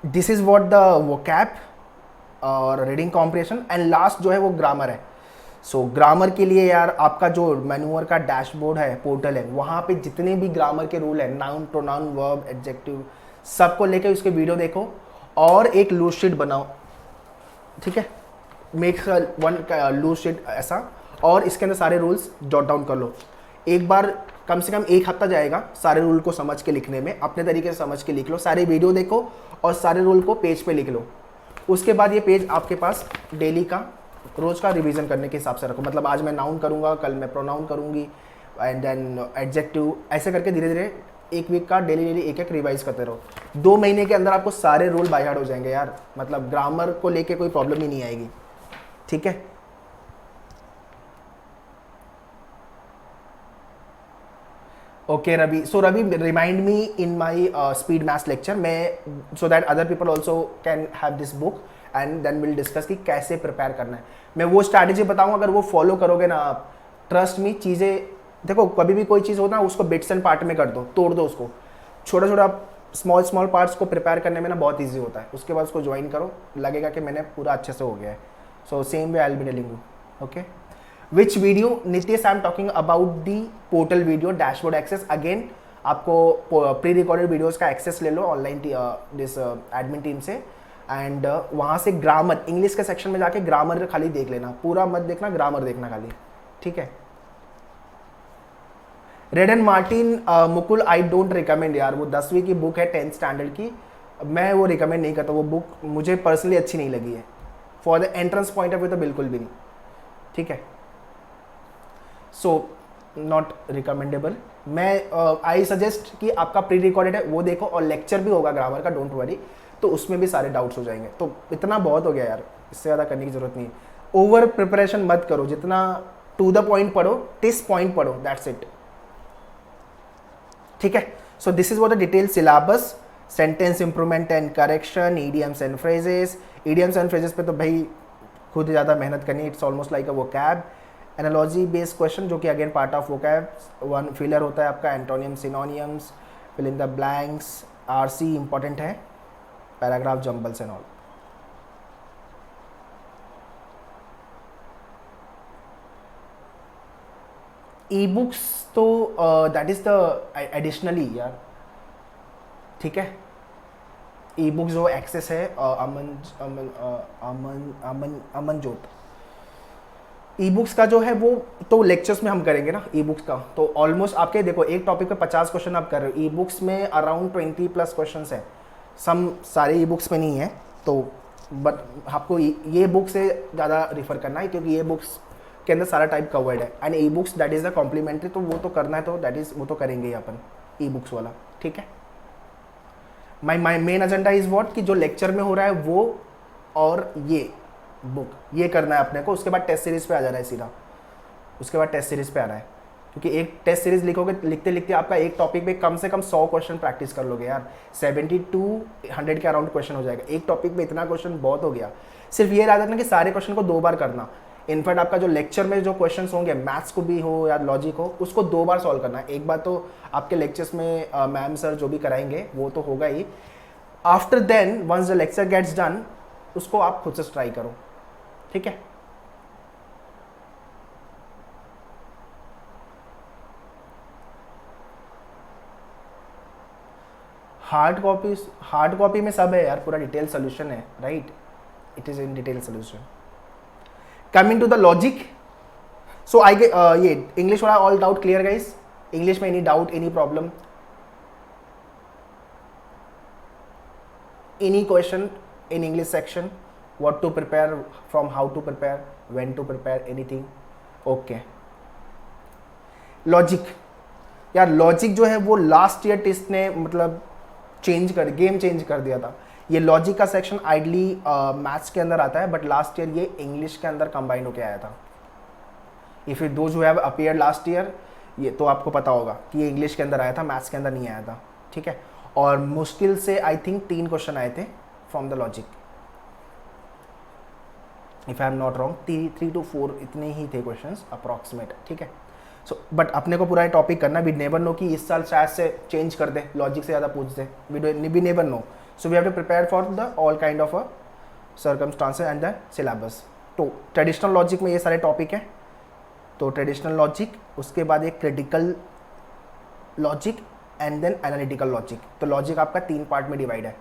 This is what the vocab और रीडिंग कॉम्प्रिहेंशन, एंड लास्ट जो है वो ग्रामर है। सो ग्रामर के लिए यार आपका जो मैनुअर का डैशबोर्ड है, पोर्टल है, वहाँ पे जितने भी ग्रामर के रूल है, नाउन, प्रोनाउन, वर्ब, एडजेक्टिव, सबको लेके उसके वीडियो देखो और एक लूज शीट बनाओ, ठीक है। मेक वन लूज शीट ऐसा, और इसके अंदर सारे रूल्स जॉट डाउन कर लो। एक बार कम से कम 1 हफ्ता जाएगा सारे रूल को समझ के लिखने में, अपने तरीके से समझ के लिख लो, सारे वीडियो देखो और सारे रूल को पेज पे लिख लो। उसके बाद ये पेज आपके पास डेली का, रोज का रिवीजन करने के हिसाब से रखो। मतलब आज मैं नाउन करूँगा, कल मैं प्रोनाउन करूँगी, एंड देन एडजेक्टिव, ऐसे करके धीरे धीरे 1 वीक का डेली एक रिवाइज करते रहो। 2 महीने के अंदर आपको सारे रूल बाय हार्ट हो जाएंगे यार। मतलब ग्रामर को लेके कोई प्रॉब्लम ही नहीं आएगी, ठीक है। Okay Ravi, so Ravi remind me in my speed maths lecture, मैं so that other people also can have this book, and then will discuss कि कैसे प्रिपेयर करना है। मैं वो स्ट्रैटेजी बताऊंगा, अगर वो फॉलो करोगे ना आप, ट्रस्ट मी, चीज़ें देखो, कभी भी कोई चीज़ हो ना, उसको बिट्स एंड पार्ट में कर दो, तोड़ दो उसको, छोटा छोटा स्मॉल पार्ट्स को प्रिपेयर करने में ना बहुत ईजी होता है। उसके बाद उसको ज्वाइन करो, लगेगा कि मैंने पूरा अच्छे से हो गया है। So same way I will be telling you, okay. Which video Nitesh, I am talking about the portal video dashboard access. Again आपको प्री रिकॉर्डेड वीडियोस का एक्सेस ले लो ऑनलाइन दिस एडमिन टीम से, एंड वहाँ से ग्रामर, इंग्लिश के section में जाके ग्रामर खाली देख लेना, पूरा मत देखना, ग्रामर देखना खाली, ठीक है। Red and Martin, Mukul I don't recommend यार, वो 10वीं की बुक है 10th स्टैंडर्ड की, मैं वो रिकमेंड नहीं करता। वो बुक मुझे पर्सनली अच्छी नहीं लगी है, for the entrance point of view तो बिल्कुल भी नहीं, ठीक है। So not recommendable. मैं आई सजेस्ट कि आपका प्री रिकॉर्डेड है वो देखो, और लेक्चर भी होगा ग्रामर का, डोंट वरी, तो उसमें भी सारे डाउट्स हो जाएंगे। तो इतना बहुत हो गया यार, इससे ज़्यादा करने की जरूरत नहीं है। ओवर प्रिपरेशन मत करो, जितना टू द पॉइंट पढ़ो, टिस पॉइंट पढ़ो, दैट्स इट, ठीक है। So this is what the detail syllabus, sentence improvement and correction, idioms and phrases. Idioms and phrases पे तो भाई खुद ज़्यादा मेहनत करनी, it's almost like a vocab. Analogy based question, जो कि again part of vocab. 1 filler होता है आपका, antonym, synonyms, fill in the blanks, RC important है, paragraph jumbles and all. E books तो दैट इज द एडिशनली यार, ठीक है। ई बुक जो एक्सेस है, अमन अमन अमन अमन अमन जोत, ई बुक्स का जो है वो तो लेक्चर्स में हम करेंगे ना। ई बुक्स का तो ऑलमोस्ट आपके देखो, एक टॉपिक पे 50 क्वेश्चन आप कर रहे हो, ई बुक्स में अराउंड 20+ क्वेश्चन है। सम सारे ई बुक्स में नहीं है, तो बट आपको ये बुक से ज़्यादा रिफर करना है, क्योंकि ये बुक्स के अंदर सारा टाइप कवर्ड है, and e books that is the complimentary, तो वो तो करना है, तो दैट इज़ वो तो करेंगे ही अपन, ई बुक्स वाला, ठीक है। My main agenda is what, कि जो लेक्चर में हो रहा है वो, और ये बुक, ये करना है अपने को। उसके बाद टेस्ट सीरीज पे आ जाना है सीधा, उसके बाद टेस्ट सीरीज पे आना है, क्योंकि एक टेस्ट सीरीज लिखोगे, लिखते लिखते आपका एक टॉपिक पे कम से कम 100 क्वेश्चन प्रैक्टिस कर लोगे यार। 70 to 100 के अराउंड क्वेश्चन हो जाएगा एक टॉपिक पे, इतना क्वेश्चन बहुत हो गया। सिर्फ ये याद रखना कि सारे क्वेश्चन को 2 बार करना। इनफैक्ट आपका जो लेक्चर में जो क्वेश्चन होंगे, मैथ्स को भी हो या लॉजिक हो, उसको 2 बार सॉल्व करना है। एक बार तो आपके लेक्चर्स में मैम सर जो भी कराएंगे वो तो होगा ही, after then once the lecture gets done, उसको आप खुद से ट्राई करो, ठीक है। हार्ड कॉपी में सब है यार, पूरा डिटेल सोल्यूशन है, right? It is in detail solution. Coming to the logic, so I get ये इंग्लिश वाला all doubt clear guys? English में any doubt, any problem, any question in English section? what to prepare, from how to prepare, when to prepare, anything? okay. Logic, यार logic जो है वो last year test ने मतलब game change कर दिया था. ये लॉजिक का सेक्शन आइडली मैथ्स के अंदर आता है, बट लास्ट ईयर ये इंग्लिश के अंदर कंबाइन होके आया था. If you those who have appeared last year, ये तो आपको पता होगा कि ये इंग्लिश के अंदर आया था, मैथ्स के अंदर नहीं आया था. ठीक है, और मुश्किल से आई थिंक 3 क्वेश्चन आए थे from the logic, if I am not wrong. 3 to 4 इतने ही थे क्वेश्चंस अप्रॉक्सीमेट. ठीक है, सो बट अपने को पूरा टॉपिक करना, वी नेवर नो कि इस साल शायद से चेंज कर दे, लॉजिक से ज़्यादा पूछ दे, we never know. So we have to prepare for the all kind of circumstances and the syllabus. तो ट्रेडिशनल लॉजिक में ये सारे टॉपिक हैं. तो ट्रेडिशनल लॉजिक, उसके बाद एक critical logic and then analytical logic. तो लॉजिक आपका 3 पार्ट में डिवाइड है.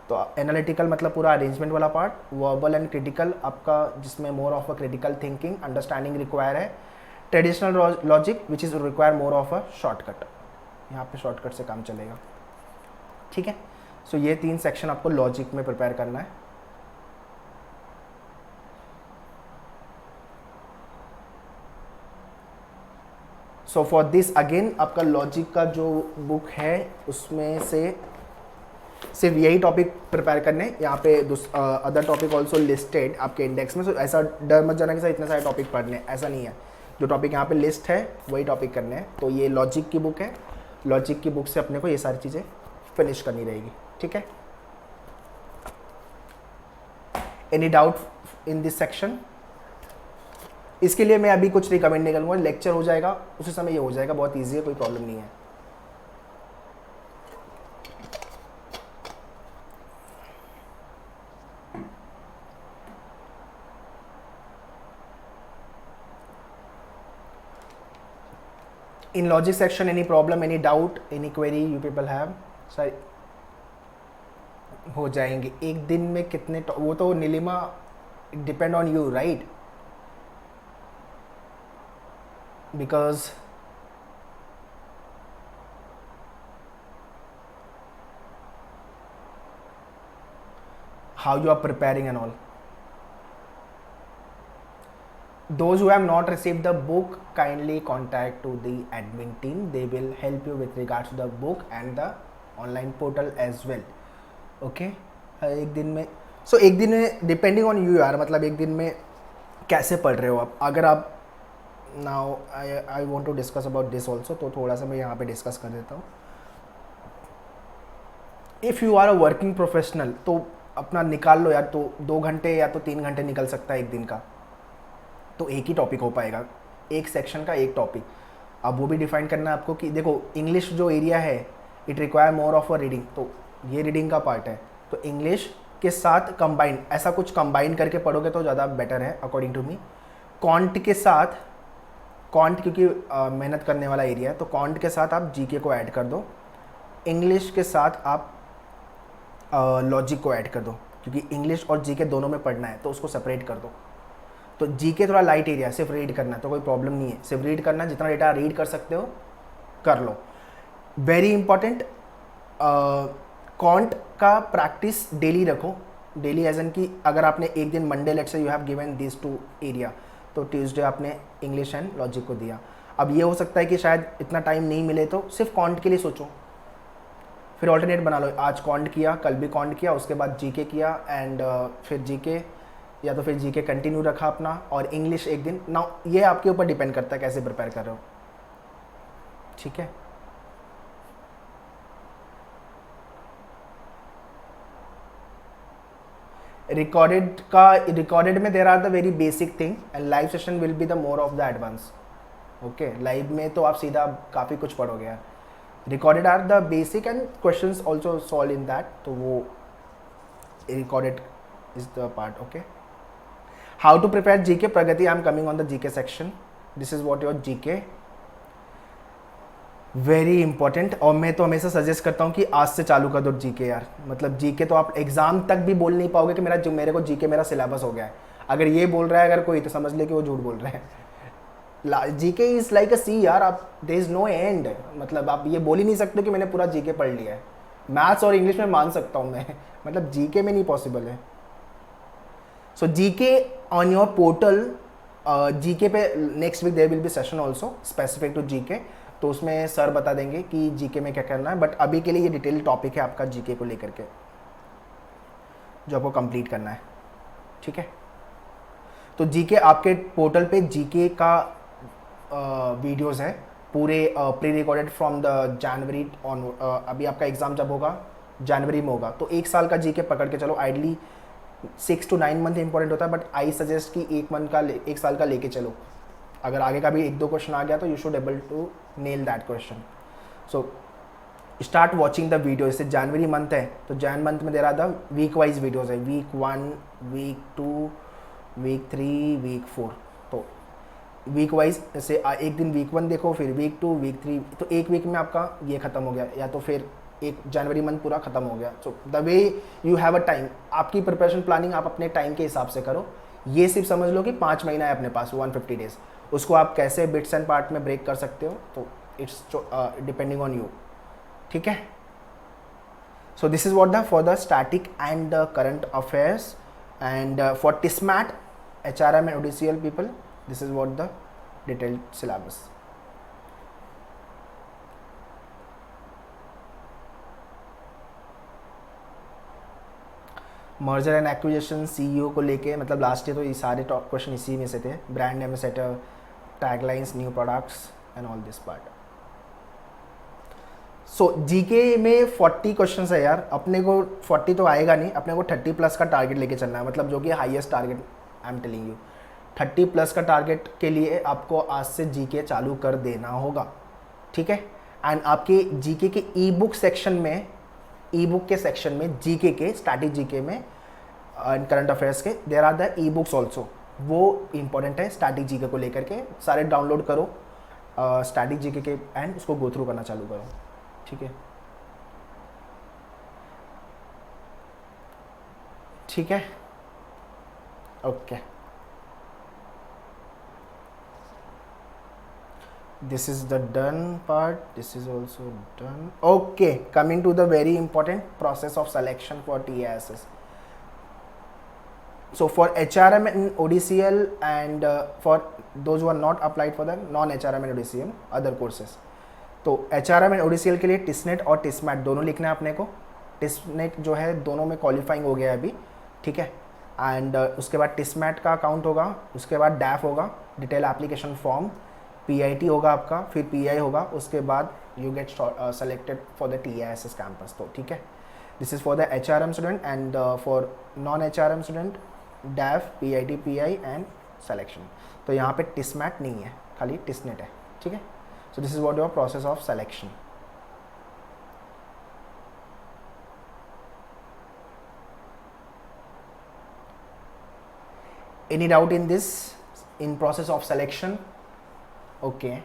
तो एनालिटिकल मतलब पूरा अरेंजमेंट वाला पार्ट, वर्बल एंड क्रिटिकल आपका जिसमें more of a critical thinking understanding require है. Traditional logic which is require more of a shortcut, यहाँ पे शॉर्टकट से काम चलेगा. ठीक है, सो ये 3 सेक्शन आपको लॉजिक में प्रिपेयर करना है. सो फॉर दिस अगेन आपका लॉजिक का जो बुक है उसमें से सिर्फ यही टॉपिक प्रिपेयर करने, यहाँ पे अदर टॉपिक ऑल्सो लिस्टेड आपके इंडेक्स में. सो ऐसा डर मत जाना कि सर इतने सारे टॉपिक पढ़ने, ऐसा नहीं है. जो टॉपिक यहाँ पे लिस्ट है वही टॉपिक करने हैं. तो ये लॉजिक की बुक है, लॉजिक की बुक से अपने को ये सारी चीज़ें फिनिश करनी रहेगी. ठीक है, any doubt in this section? इसके लिए मैं अभी कुछ रिकमेंड नहीं करूँगा, लेक्चर हो जाएगा उसी समय ये हो जाएगा, बहुत ईजी है, कोई प्रॉब्लम नहीं है. In logic section, any problem, any doubt, any query you people have? Sir हो जाएंगे एक दिन में कितने, वो तो Nilima depend on you, right? Because how you are preparing and all. Those who have not received the book, kindly contact to the admin team. They will help you with regards to the book and the online portal as well. Okay, एक दिन में, so एक दिन में depending on you यार, मतलब एक दिन में कैसे पढ़ रहे हो आप. अगर आप now I want to discuss about this also, तो थोड़ा सा मैं यहाँ पे डिस्कस कर देता हूँ. If you are a working professional तो अपना निकाल लो यार, तो 2 घंटे या तो 3 घंटे निकल सकता है एक दिन का, तो एक ही टॉपिक हो पाएगा, एक सेक्शन का एक टॉपिक. अब वो भी डिफाइन करना है आपको कि देखो इंग्लिश जो एरिया है it require more of a reading, तो ये रीडिंग का पार्ट है. तो इंग्लिश के साथ कंबाइन, ऐसा कुछ कंबाइन करके पढ़ोगे तो ज़्यादा बेटर है अकॉर्डिंग टू मी. कॉन्ट के साथ, कॉन्ट क्योंकि मेहनत करने वाला एरिया है, तो कॉन्ट के साथ आप जीके को ऐड कर दो, इंग्लिश के साथ आप लॉजिक को ऐड कर दो, क्योंकि इंग्लिश और जीके दोनों में पढ़ना है तो उसको सेपरेट कर दो. तो जीके थोड़ा लाइट एरिया, सिर्फ रीड करना है तो कोई प्रॉब्लम नहीं है, सिर्फ रीड करना है, जितना डेटा रीड कर सकते हो कर लो. वेरी इंपॉर्टेंट, कॉन्ट का प्रैक्टिस डेली रखो. डेली एज एन कि अगर आपने एक दिन Monday let's say you have given this 2 area, तो ट्यूसडे आपने इंग्लिश एंड लॉजिक को दिया. अब ये हो सकता है कि शायद इतना टाइम नहीं मिले तो सिर्फ कॉन्ट के लिए सोचो, फिर ऑल्टरनेट बना लो. आज कॉन्ट किया, कल भी कॉन्ट किया, उसके बाद जीके किया एंड फिर जीके, या तो फिर जीके कंटिन्यू रखा अपना, और इंग्लिश एक दिन. ना ये आपके ऊपर डिपेंड करता है कैसे प्रिपेयर कर रहे हो. ठीक है, रिकॉर्डेड में there are the very basic thing and live session will be the more of the advance. Okay, live में तो आप सीधा काफ़ी कुछ पढ़ोगे यार. Recorded are the basic and questions also solve in that, तो वो recorded is the part. Okay, how to prepare GK Pragati, I am coming on the GK section. This is what your GK. Very important. और मैं तो हमेशा suggest करता हूँ कि आज से चालू कर दो जीके यार। मतलब जीके तो आप एग्जाम तक भी बोल नहीं पाओगे कि मेरे को जीके मेरा सिलेबस हो गया है। अगर ये बोल रहा है अगर कोई, तो समझ ले कि वो झूठ बोल रहा है। जीके इज लाइक अ सी यार, आप देयर इज नो एंड। मतलब आप ये बोल ही नहीं सकते कि मैंने पूरा जीके पढ़ लिया है। मैथ्स और इंग्लिश में मान सकता हूँ मैं मतलब जीके में नहीं पॉसिबल है। So GK on your portal, GK पे next week there will be session also specific to GK. तो उसमें सर बता देंगे कि जीके में क्या करना है, बट अभी के लिए ये डिटेल टॉपिक है आपका जीके को लेकर के जो आपको कंप्लीट करना है। ठीक है, तो जीके आपके पोर्टल पे जीके का वीडियोस है पूरे pre recorded from the January on. अभी आपका एग्ज़ाम जब होगा जनवरी में होगा, तो एक साल का जीके पकड़ के चलो। आइडली 6 to 9 मंथ इंपॉर्टेंट होता है, बट आई सजेस्ट कि एक साल का लेके चलो। अगर आगे का भी 1-2 क्वेश्चन आ गया तो you should able to nail that question. So start watching the video. जैसे जनवरी मंथ है तो जैन मंथ में दे रहा था वीक वाइज वीडियोज़ है, वीक 1, वीक 2, वीक 3, वीक 4। तो वीक वाइज जैसे एक दिन वीक 1 देखो, फिर वीक 2, वीक 3, तो एक वीक में आपका ये खत्म हो गया, या तो फिर एक जनवरी मंथ पूरा खत्म हो गया। So the way you have a time, आपकी प्रिपरेशन प्लानिंग आप अपने टाइम के हिसाब से करो। ये सिर्फ समझ लो कि 5 महीना है अपने पास, 150 डेज। उसको आप कैसे बिट्स एंड पार्ट में ब्रेक कर सकते हो, तो इट्स डिपेंडिंग ऑन यू। ठीक है, so this is what the for the static and the current affairs and for TISSMAT, HRM and ODCL people, this is what the detailed syllabus. Merger and acquisition CEO को लेके, मतलब last year तो ये सारे top question इसी में से थे। Brand ambassador, taglines, new products and all this part. So GK में 40 क्वेश्चन है यार। अपने को 40 तो आएगा नहीं, अपने को 30+ का टारगेट लेके चलना है, मतलब जो कि highest target I am telling you. 30+ का टारगेट के लिए आपको आज से जीके चालू कर देना होगा। ठीक है, एंड आपके जीके के ई बुक सेक्शन में, ई बुक के सेक्शन में जीके के स्टैटिक जीके में एंड करंट अफेयर्स के there are the e books also. वो इंपॉर्टेंट है स्टैटिक जीके को लेकर के। सारे डाउनलोड करो स्टैटिक जीके के एंड उसको गो थ्रू करना चालू करो। ठीक है, ठीक है, okay. This is the done part, this is also done. Okay, coming to the very important process of selection for TASs. So for HRM and ODCL and for those who are not applied for the non-HRM and ODCL other courses, तो HRM and ODCL के लिए टिसनेट और टिसमैट दोनों लिखना है अपने को। टिसनेट जो है दोनों में क्वालिफाइंग हो गया है अभी, ठीक है। एंड उसके बाद टिसमैट का अकाउंट होगा, उसके बाद डैफ होगा, डिटेल एप्लीकेशन फॉर्म, PIT होगा आपका, फिर PI होगा, उसके बाद you get selected for the TASS campus. तो ठीक है, this is for the HRM student and for non HRM student डैफ, PIT, PI and selection. तो यहाँ पे टिसमैट नहीं है, खाली टिसनेट है। ठीक है, so this is what your process of selection. Any doubt in this, in process of selection? Okay.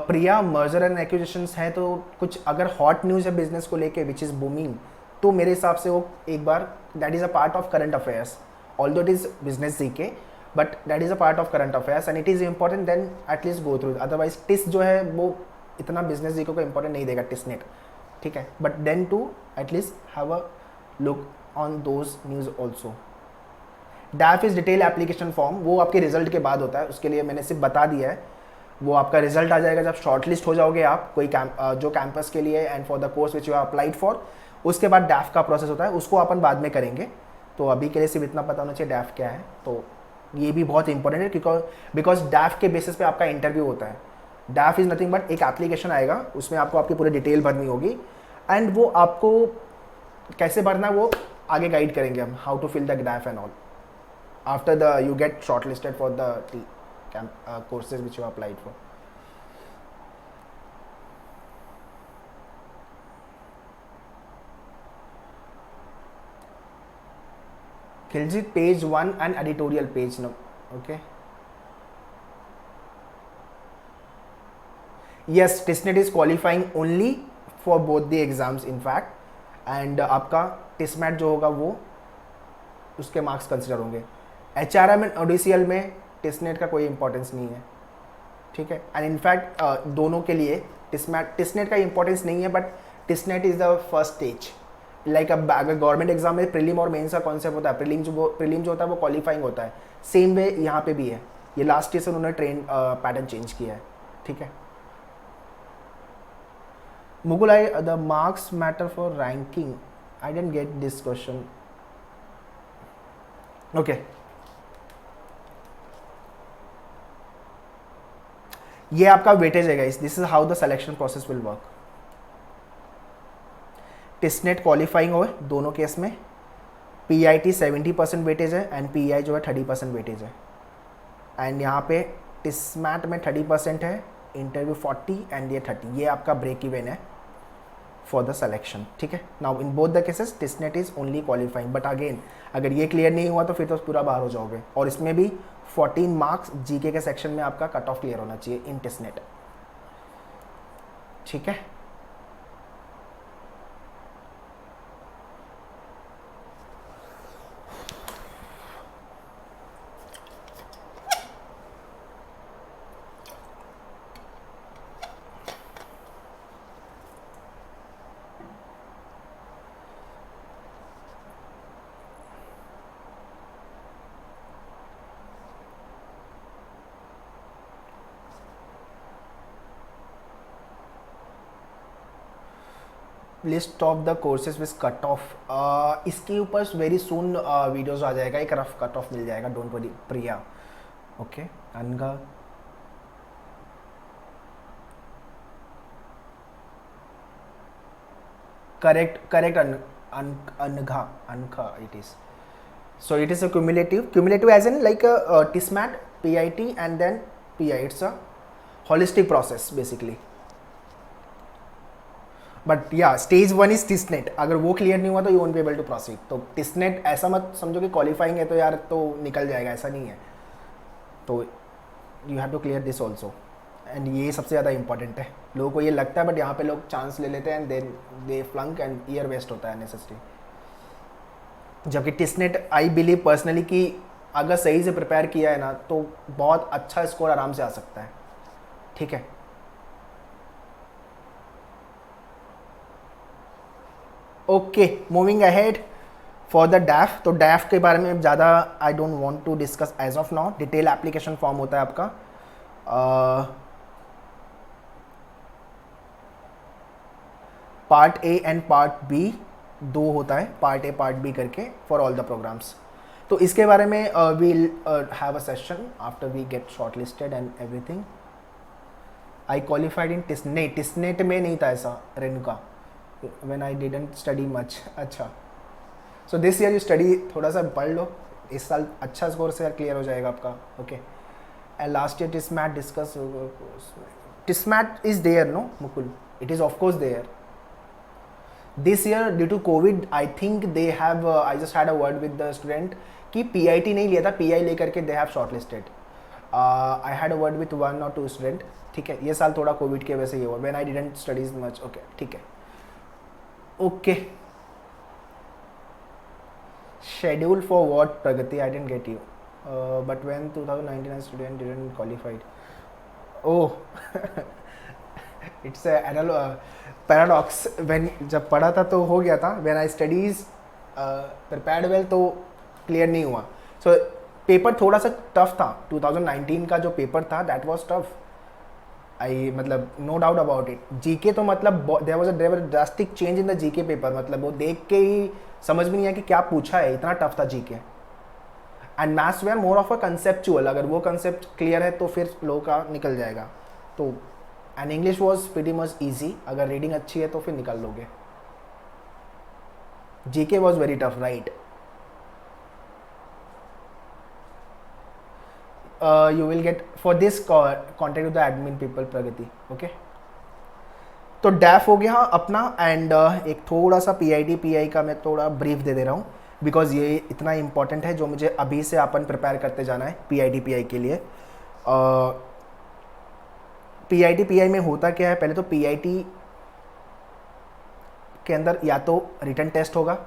Priya, merger and acquisitions है तो कुछ अगर हॉट न्यूज़ है बिजनेस को लेके विच इज़ बूमिंग, तो मेरे हिसाब से वो एक बार that is a part of current affairs, although it is business GK, but that is a part of current affairs and it is important, then at least go through. Otherwise it's जो है वो इतना बिजनेस जीके को important नहीं देगा, TISSNET, ठीक है। But then to at least have a look on those news also. DAF is detail application form, वो आपके रिजल्ट के बाद होता है, उसके लिए मैंने सिर्फ बता दिया है। वो आपका रिजल्ट आ जाएगा जब शॉर्टलिस्ट हो जाओगे आप कोई जो कैंपस के लिए and for the course which you have applied for, उसके बाद डैफ का प्रोसेस होता है, उसको अपन बाद में करेंगे। तो अभी के लिए सिर्फ इतना पता होना चाहिए डैफ क्या है। तो ये भी बहुत इंपॉर्टेंट है बिकॉज डैफ के बेसिस पे आपका इंटरव्यू होता है। डैफ इज़ नथिंग बट एक एप्लीकेशन आएगा, उसमें आपको आपकी पूरी डिटेल भरनी होगी एंड वो आपको कैसे भरना है वो आगे गाइड करेंगे हम, how to fill the DAF and all after the you get shortlisted for the courses which you applied for. Khilji page 1 and editorial page no. Okay. Yes, TISNET is qualifying only for both the exams in fact, and आपका TISMAT जो होगा वो उसके marks consider होंगे. HRM and ODCL में TISNET का कोई importance नहीं है, ठीक है. एंड इनफैक्ट दोनों के लिए TISNET का इंपॉर्टेंस नहीं है, but TISNET is the first stage. Like अब अगर गवर्नमेंट एग्जाम में प्रीलिम और मेंस का कॉन्सेप्ट होता है, प्रीलिम जो होता है वो क्वालिफाइंग होता है, सेम वे यहाँ पे भी है. ये लास्ट ईयर से उन्होंने ट्रेन पैटर्न चेंज किया है, ठीक है. Mukul, the marks matter for ranking. I didn't get this question. Okay. ये आपका वेटेज है guys. This is how the selection process will work. टिस्नेट qualifying हो दोनों केस में. PIT 70% वेटेज है एंड PI जो है 30% वेटेज है. एंड यहाँ पे टिस्मैट में 30% है, इंटरव्यू 40 एंड ये 30. ये आपका ब्रेक इवन है फॉर द सिलेक्शन, ठीक है. Now in both the cases टिस्नेट is only qualifying, but again अगर ये क्लियर नहीं हुआ तो फिर तो पूरा बाहर हो जाओगे. और इसमें भी 14 मार्क्स जीके के सेक्शन में आपका कट ऑफ क्लियर होना चाहिए इन टिस्नेट, ठीक है. List of the courses with cut off. इसके ऊपर वेरी सून वीडियोज आ जाएगा, एक रफ कट ऑफ मिल जाएगा. Don't worry Priya. Okay. Anagha, correct Anagha it is. So it is a cumulative as in like a TISMAT, PIT and then PI. It's a holistic process basically. But या stage 1 is TISSNET. अगर वो क्लियर नहीं हुआ तो you won't be able to proceed. तो TISSNET ऐसा मत समझो कि क्वालिफाइंग है तो यार तो निकल जाएगा, ऐसा नहीं है. तो you have to clear this also. And ये सबसे ज़्यादा इंपॉर्टेंट है. लोगों को ये लगता है बट यहाँ पे लोग चांस ले लेते हैं and then they flunk and year waste होता है नेसेसरी. जबकि टिस्नेट आई बिलीव पर्सनली कि अगर सही से प्रिपेयर किया है ना तो बहुत अच्छा स्कोर आराम से आ सकता है, ठीक है. Okay, moving ahead for the DAF. तो डैफ के बारे में ज़्यादा I don't want to discuss as of now. Detail application form होता है आपका. Part A and part B दो होता है, पार्ट ए पार्ट बी करके फॉर ऑल द प्रोग्राम्स. तो इसके बारे में we'll have a session after we get shortlisted and everything. I qualified in TISSNET में नहीं था ऐसा Renuka. when I didn't study much. अच्छा, so this year you study, थोड़ा सा पढ़ लो. इस साल अच्छा स्कोर से क्लियर हो जाएगा आपका. Okay. And last year TISSMAT discuss. TISSMAT is there no Mukul, it is of course there. This year due to COVID I think they have, I just had a word with the student कि PIT नहीं लिया था, PI लेकर के they have shortlisted. I had a word with 1 or 2 student, ठीक है. ये साल थोड़ा कोविड की वजह से ये हुआ. When I didn't studies much. Okay, ठीक है. Okay. Schedule for what, Pragati? I didn't get you. But when 2019 student didn't qualified. Oh, it's a paradox. When जब पढ़ा था तो हो गया था. When I studies prepared well तो clear नहीं हुआ. So पेपर थोड़ा सा टफ था. 2019 का जो पेपर था that was tough. मतलब no doubt about it. GK तो मतलब there was a drastic change in the GK paper. मतलब वो देख के ही समझ में नहीं आया कि क्या पूछा है, इतना टफ था GK. And maths way are more of a conceptual. अगर वो कंसेप्ट क्लियर है तो फिर लोगों का निकल जाएगा. तो and English was pretty much easy. अगर रीडिंग अच्छी है तो फिर निकाल लोगे. GK was very tough, right. You will get for this contact with the admin people, Pragati. Okay. तो डैफ हो गया अपना. एंड एक थोड़ा सा PIT PI का मैं थोड़ा ब्रीफ दे रहा हूँ. बिकॉज ये इतना इंपॉर्टेंट है जो मुझे अभी से अपन प्रिपेयर करते जाना है PIT PI के लिए। PIT PI में होता क्या है, पहले तो PIT के अंदर या तो रिटन टेस्ट होगा,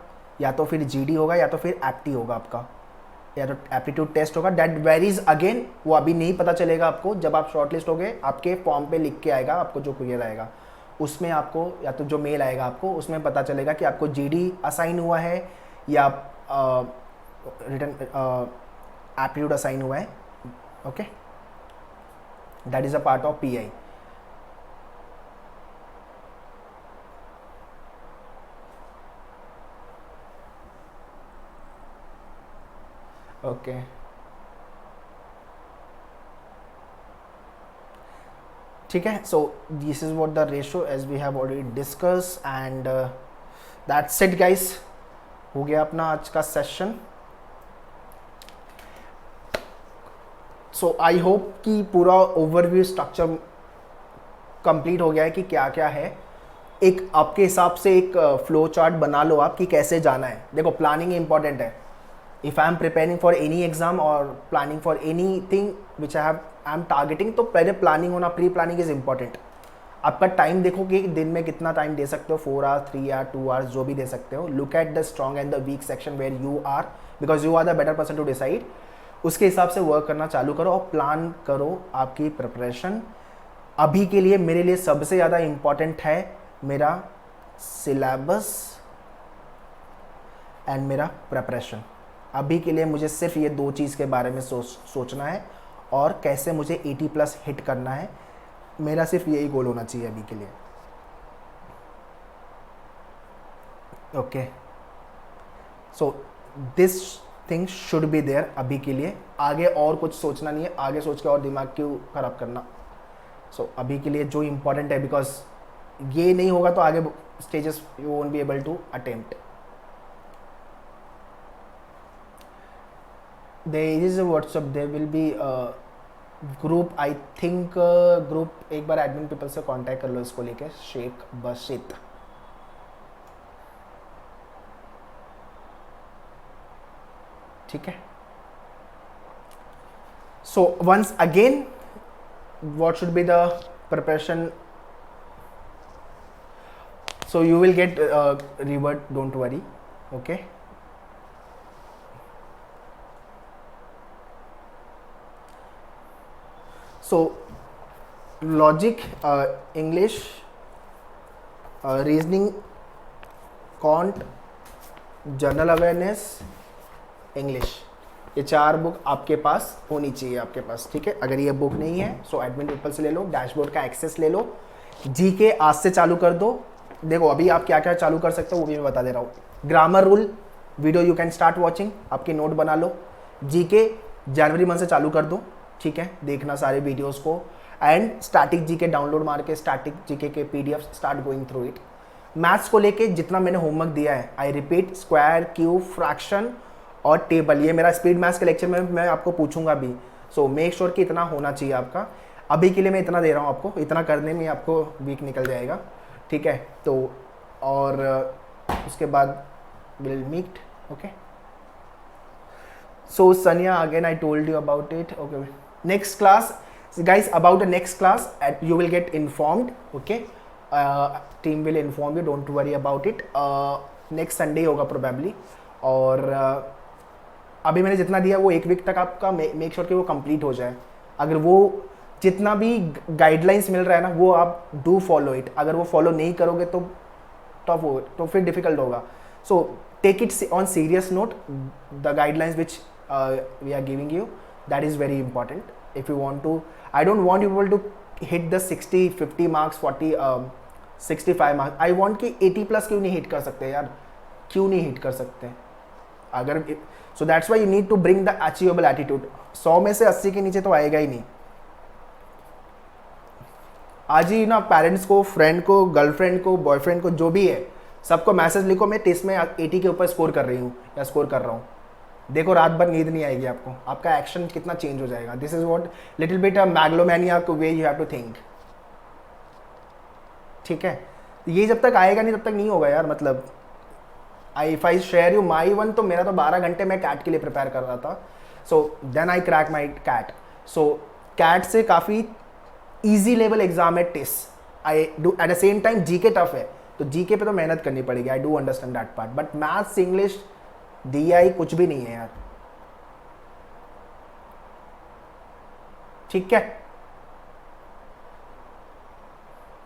या तो फिर GD होगा, या तो फिर एप्टी होगा आपका, या तो एप्टीट्यूड टेस्ट होगा। दैट वेरीज अगेन, वो अभी नहीं पता चलेगा आपको, जब आप शॉर्टलिस्ट होगे आपके फॉर्म पे लिख के आएगा, आपको जो क्लियर आएगा उसमें आपको, या तो जो मेल आएगा आपको उसमें पता चलेगा कि आपको GD असाइन हुआ है या रिटन एप्टीट्यूड असाइन हुआ है। Okay, that is a part of PI। Okay, ठीक है। So this is what the ratio as we have already discuss and that's it guys, हो गया अपना आज का सेशन। सो आई होप कि पूरा ओवरव्यू स्ट्रक्चर कंप्लीट हो गया है कि क्या क्या है। एक आपके हिसाब से एक फ्लो चार्ट बना लो आप कि कैसे जाना है। देखो, प्लानिंग इंपॉर्टेंट है। If I am preparing for any exam और planning for anything which I am targeting, तो पहले प्लानिंग होना, प्री प्लानिंग इज इंपॉर्टेंट। आपका टाइम देखो कि दिन में कितना टाइम दे सकते हो, 4 आवर्स, 3 आवर्स, 2 आवर्स, जो भी दे सकते हो। Look at the strong and the weak section where you are, because you are the better person to decide. उसके हिसाब से वर्क करना चालू करो और प्लान करो आपकी प्रिपरेशन। अभी के लिए मेरे लिए सबसे ज़्यादा इम्पॉर्टेंट है मेरा सिलेबस एंड मेरा प्रिपरेशन। अभी के लिए मुझे सिर्फ ये 2 चीज़ के बारे में सोचना है और कैसे मुझे 80+ हिट करना है। मेरा सिर्फ यही गोल होना चाहिए अभी के लिए। Okay, so this thing should be there अभी के लिए। आगे और कुछ सोचना नहीं है, आगे सोच के और दिमाग क्यों खराब करना। सो अभी के लिए जो इम्पोर्टेंट है, बिकॉज ये नहीं होगा तो आगे stages you won't be able to attempt. there is a WhatsApp, there will be a group, I think group, एक बार एडमिन पीपल से कांटेक्ट कर लो इसको लेके, शेख बशीत। ठीक है। So once again, what should be the preparation? So you will get reward, don't worry. Okay. So logic, English, reasoning, quant, general awareness, English, ये 4 बुक आपके पास होनी चाहिए आपके पास। ठीक है, अगर ये बुक नहीं है सो एडमिन पीपल से ले लो, डैशबोर्ड का एक्सेस ले लो। जीके आज से चालू कर दो। देखो अभी आप क्या क्या चालू कर सकते हो वो भी मैं बता दे रहा हूँ। Grammar rule video you can start watching, आपके नोट बना लो। जीके जनवरी मंथ से चालू कर दो। ठीक है, देखना सारे वीडियोस को। एंड स्टैटिक जीके डाउनलोड मार के स्टैटिक जीके के PDF start going through it. Maths को लेके जितना मैंने होमवर्क दिया है, I repeat, square, cube, fraction और टेबल, ये मेरा स्पीड मैथ्स के लेक्चर में मैं आपको पूछूंगा भी। सो मेक श्योर कि इतना होना चाहिए आपका। अभी के लिए मैं इतना दे रहा हूँ आपको, इतना करने में आपको वीक निकल जाएगा। ठीक है, तो और उसके बाद will meet. Okay, so Sanya, again I told you about it. Okay, next class guys, about the next class you will get informed. Okay, team will inform you, don't worry about it. Next Sunday होगा probably। और अभी मैंने जितना दिया वो 1 week तक आपका make sure कि वो कंप्लीट हो जाए। अगर वो जितना भी गाइडलाइंस मिल रहा है ना वो आप डू फॉलो इट। अगर वो फॉलो नहीं करोगे तो टफ हो, तो फिर डिफिकल्ट होगा। So take it on serious note, the guidelines which we are giving you, that is very important. If you want to, I don't want you people to hit the 60 50 marks 40 65 marks. I want कि 80+ क्यों नहीं hit कर सकते यार, क्यों नहीं hit कर सकते अगर। so that's why you need to bring the achievable attitude। 100 में से 80 के नीचे तो आएगा ही नहीं। आज ही ना पेरेंट्स को, फ्रेंड को, गर्लफ्रेंड को, बॉयफ्रेंड को, जो भी है सबको मैसेज लिखो, मैं टेस्ट में 80 के ऊपर स्कोर कर रही हूँ या स्कोर कर रहा हूँ। देखो रात भर नींद नहीं आएगी आपको, आपका एक्शन कितना चेंज हो जाएगा। This is what little bit megalomania way you have to think. ठीक है, ये जब तक आएगा नहीं तब तक नहीं होगा यार। मतलब if I share you my one, तो मेरा तो 12 घंटे मैं कैट के लिए प्रिपेयर कर रहा था. So then I crack my CAT. So CAT से काफ़ी ईजी लेवल एग्जाम है test. I do at the same time GK tough है, तो जीके पे तो मेहनत करनी पड़ेगी. I do understand that part, but maths English DI कुछ भी नहीं है यार. ठीक है.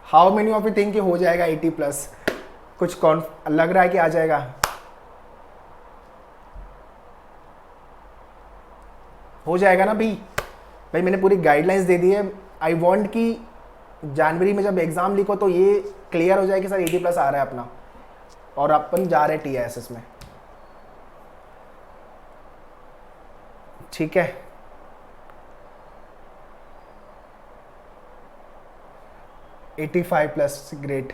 हाउ मेनी ऑफ यू थिंक हो जाएगा 80+? कुछ कौन लग रहा है कि आ जाएगा? हो जाएगा ना भाई मैंने पूरी गाइडलाइंस दे दी है. आई वांट कि जनवरी में जब एग्जाम लिखो तो ये क्लियर हो जाए कि सर 80+ आ रहा है अपना, और अपन जा रहे हैं TISS में. ठीक है. $85+, ग्रेट.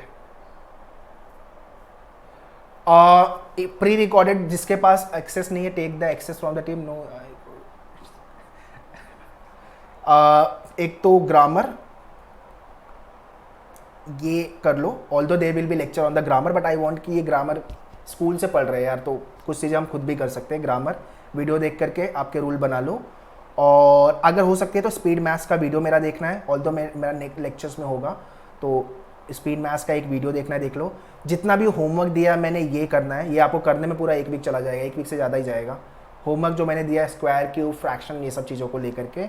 प्री रिकॉर्डेड जिसके पास एक्सेस नहीं है, take the access from the team. No. एक तो ग्रामर ये कर लो, although there will be lecture on the grammar, but I want कि ये ग्रामर स्कूल से पढ़ रहे हैं यार, तो कुछ चीज़ें हम खुद भी कर सकते हैं. ग्रामर वीडियो देख करके आपके रूल बना लो, और अगर हो सकती है तो स्पीड मैथ्स का वीडियो मेरा देखना है. ऑल्दो मेरा लेक्चर्स में होगा, तो स्पीड मैथ्स का एक वीडियो देखना है, देख लो. जितना भी होमवर्क दिया मैंने ये करना है, ये आपको करने में पूरा 1 वीक चला जाएगा, 1 वीक से ज़्यादा ही जाएगा. होमवर्क जो मैंने दिया है, स्क्वायर क्यूब फ्रैक्शन, ये सब चीज़ों को लेकर के.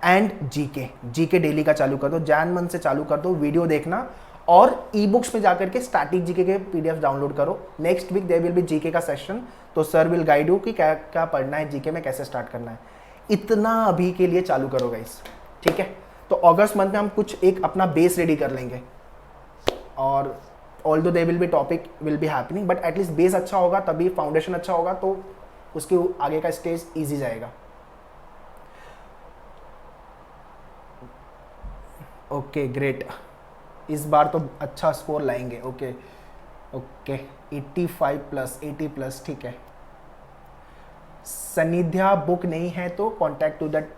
एंड जीके डेली का चालू कर दो, जैन मंथ से चालू कर दो वीडियो देखना, और ई बुक्स में जाकर के स्टैटिक जीके के PDF डाउनलोड करो. Next week there will be GK का सेशन, तो सर विल गाइड यू कि क्या क्या पढ़ना है जीके में, कैसे स्टार्ट करना है. इतना अभी के लिए चालू करो गाइस. ठीक है. तो अगस्त मंथ में हम कुछ एक अपना बेस रेडी कर लेंगे, और although there will be topic will be happening, but at least base अच्छा होगा, तभी फाउंडेशन अच्छा होगा, तो उसके आगे का स्टेज ईजी जाएगा. Okay great. इस बार तो अच्छा स्कोर लाएंगे. ओके 85+, 80+. ठीक है. सनिध्या बुक नहीं है तो contact to that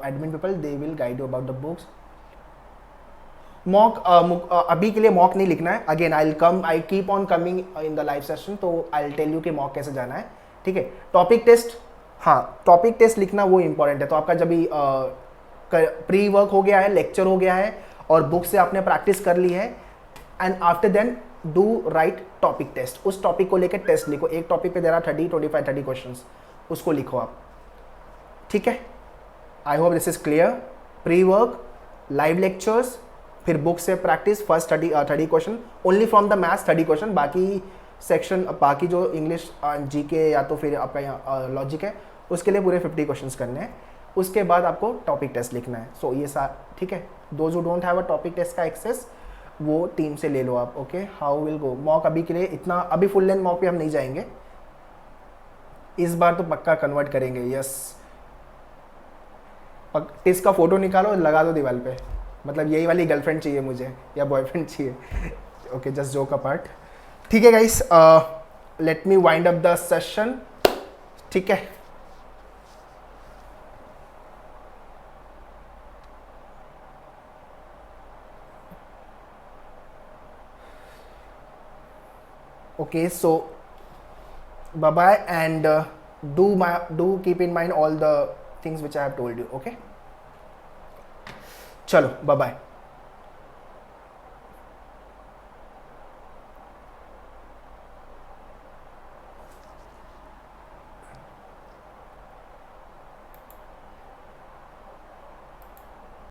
admin people, they will guide you about the books. Mock अभी के लिए मॉक नहीं लिखना है. Again I keep on coming in the live session, तो आई टेल यू कि मॉक कैसे जाना है. ठीक है. टॉपिक टेस्ट, हाँ टॉपिक टेस्ट लिखना वो इंपॉर्टेंट है. तो आपका जब भी प्री वर्क हो गया है, लेक्चर हो गया है, और बुक से आपने प्रैक्टिस कर ली है, and after then do right topic test. उस टॉपिक को लेकर टेस्ट लिखो. एक टॉपिक पे देरा 30 क्वेश्चंस, उसको लिखो आप. ठीक है. I hope this is clear. Pre work, live lectures, फिर बुक से practice. First 30 question only from the maths, 30 question. बाकी सेक्शन, बाकी जो इंग्लिश जीके या तो फिर आपका लॉजिक है, उसके लिए पूरे 50 क्वेश्चंस करने हैं. उसके बाद आपको टॉपिक टेस्ट लिखना है. सो ये ठीक है. Those who don't have a topic test का एक्सेस, वो टीम से ले लो आप. Okay. How will go mock अभी के लिए इतना, अभी फुल लेंथ मॉक पे हम नहीं जाएंगे. इस बार तो पक्का कन्वर्ट करेंगे. यस. टेस्ट का फोटो निकालो, लगा दो दीवार पे. मतलब यही वाली गर्लफ्रेंड चाहिए मुझे, या बॉयफ्रेंड चाहिए. Okay, just joke apart. ठीक है guys, let me wind up the session. ठीक है. Okay, so bye bye, and do keep in mind all the things which I have told you. Okay, chalo, bye bye.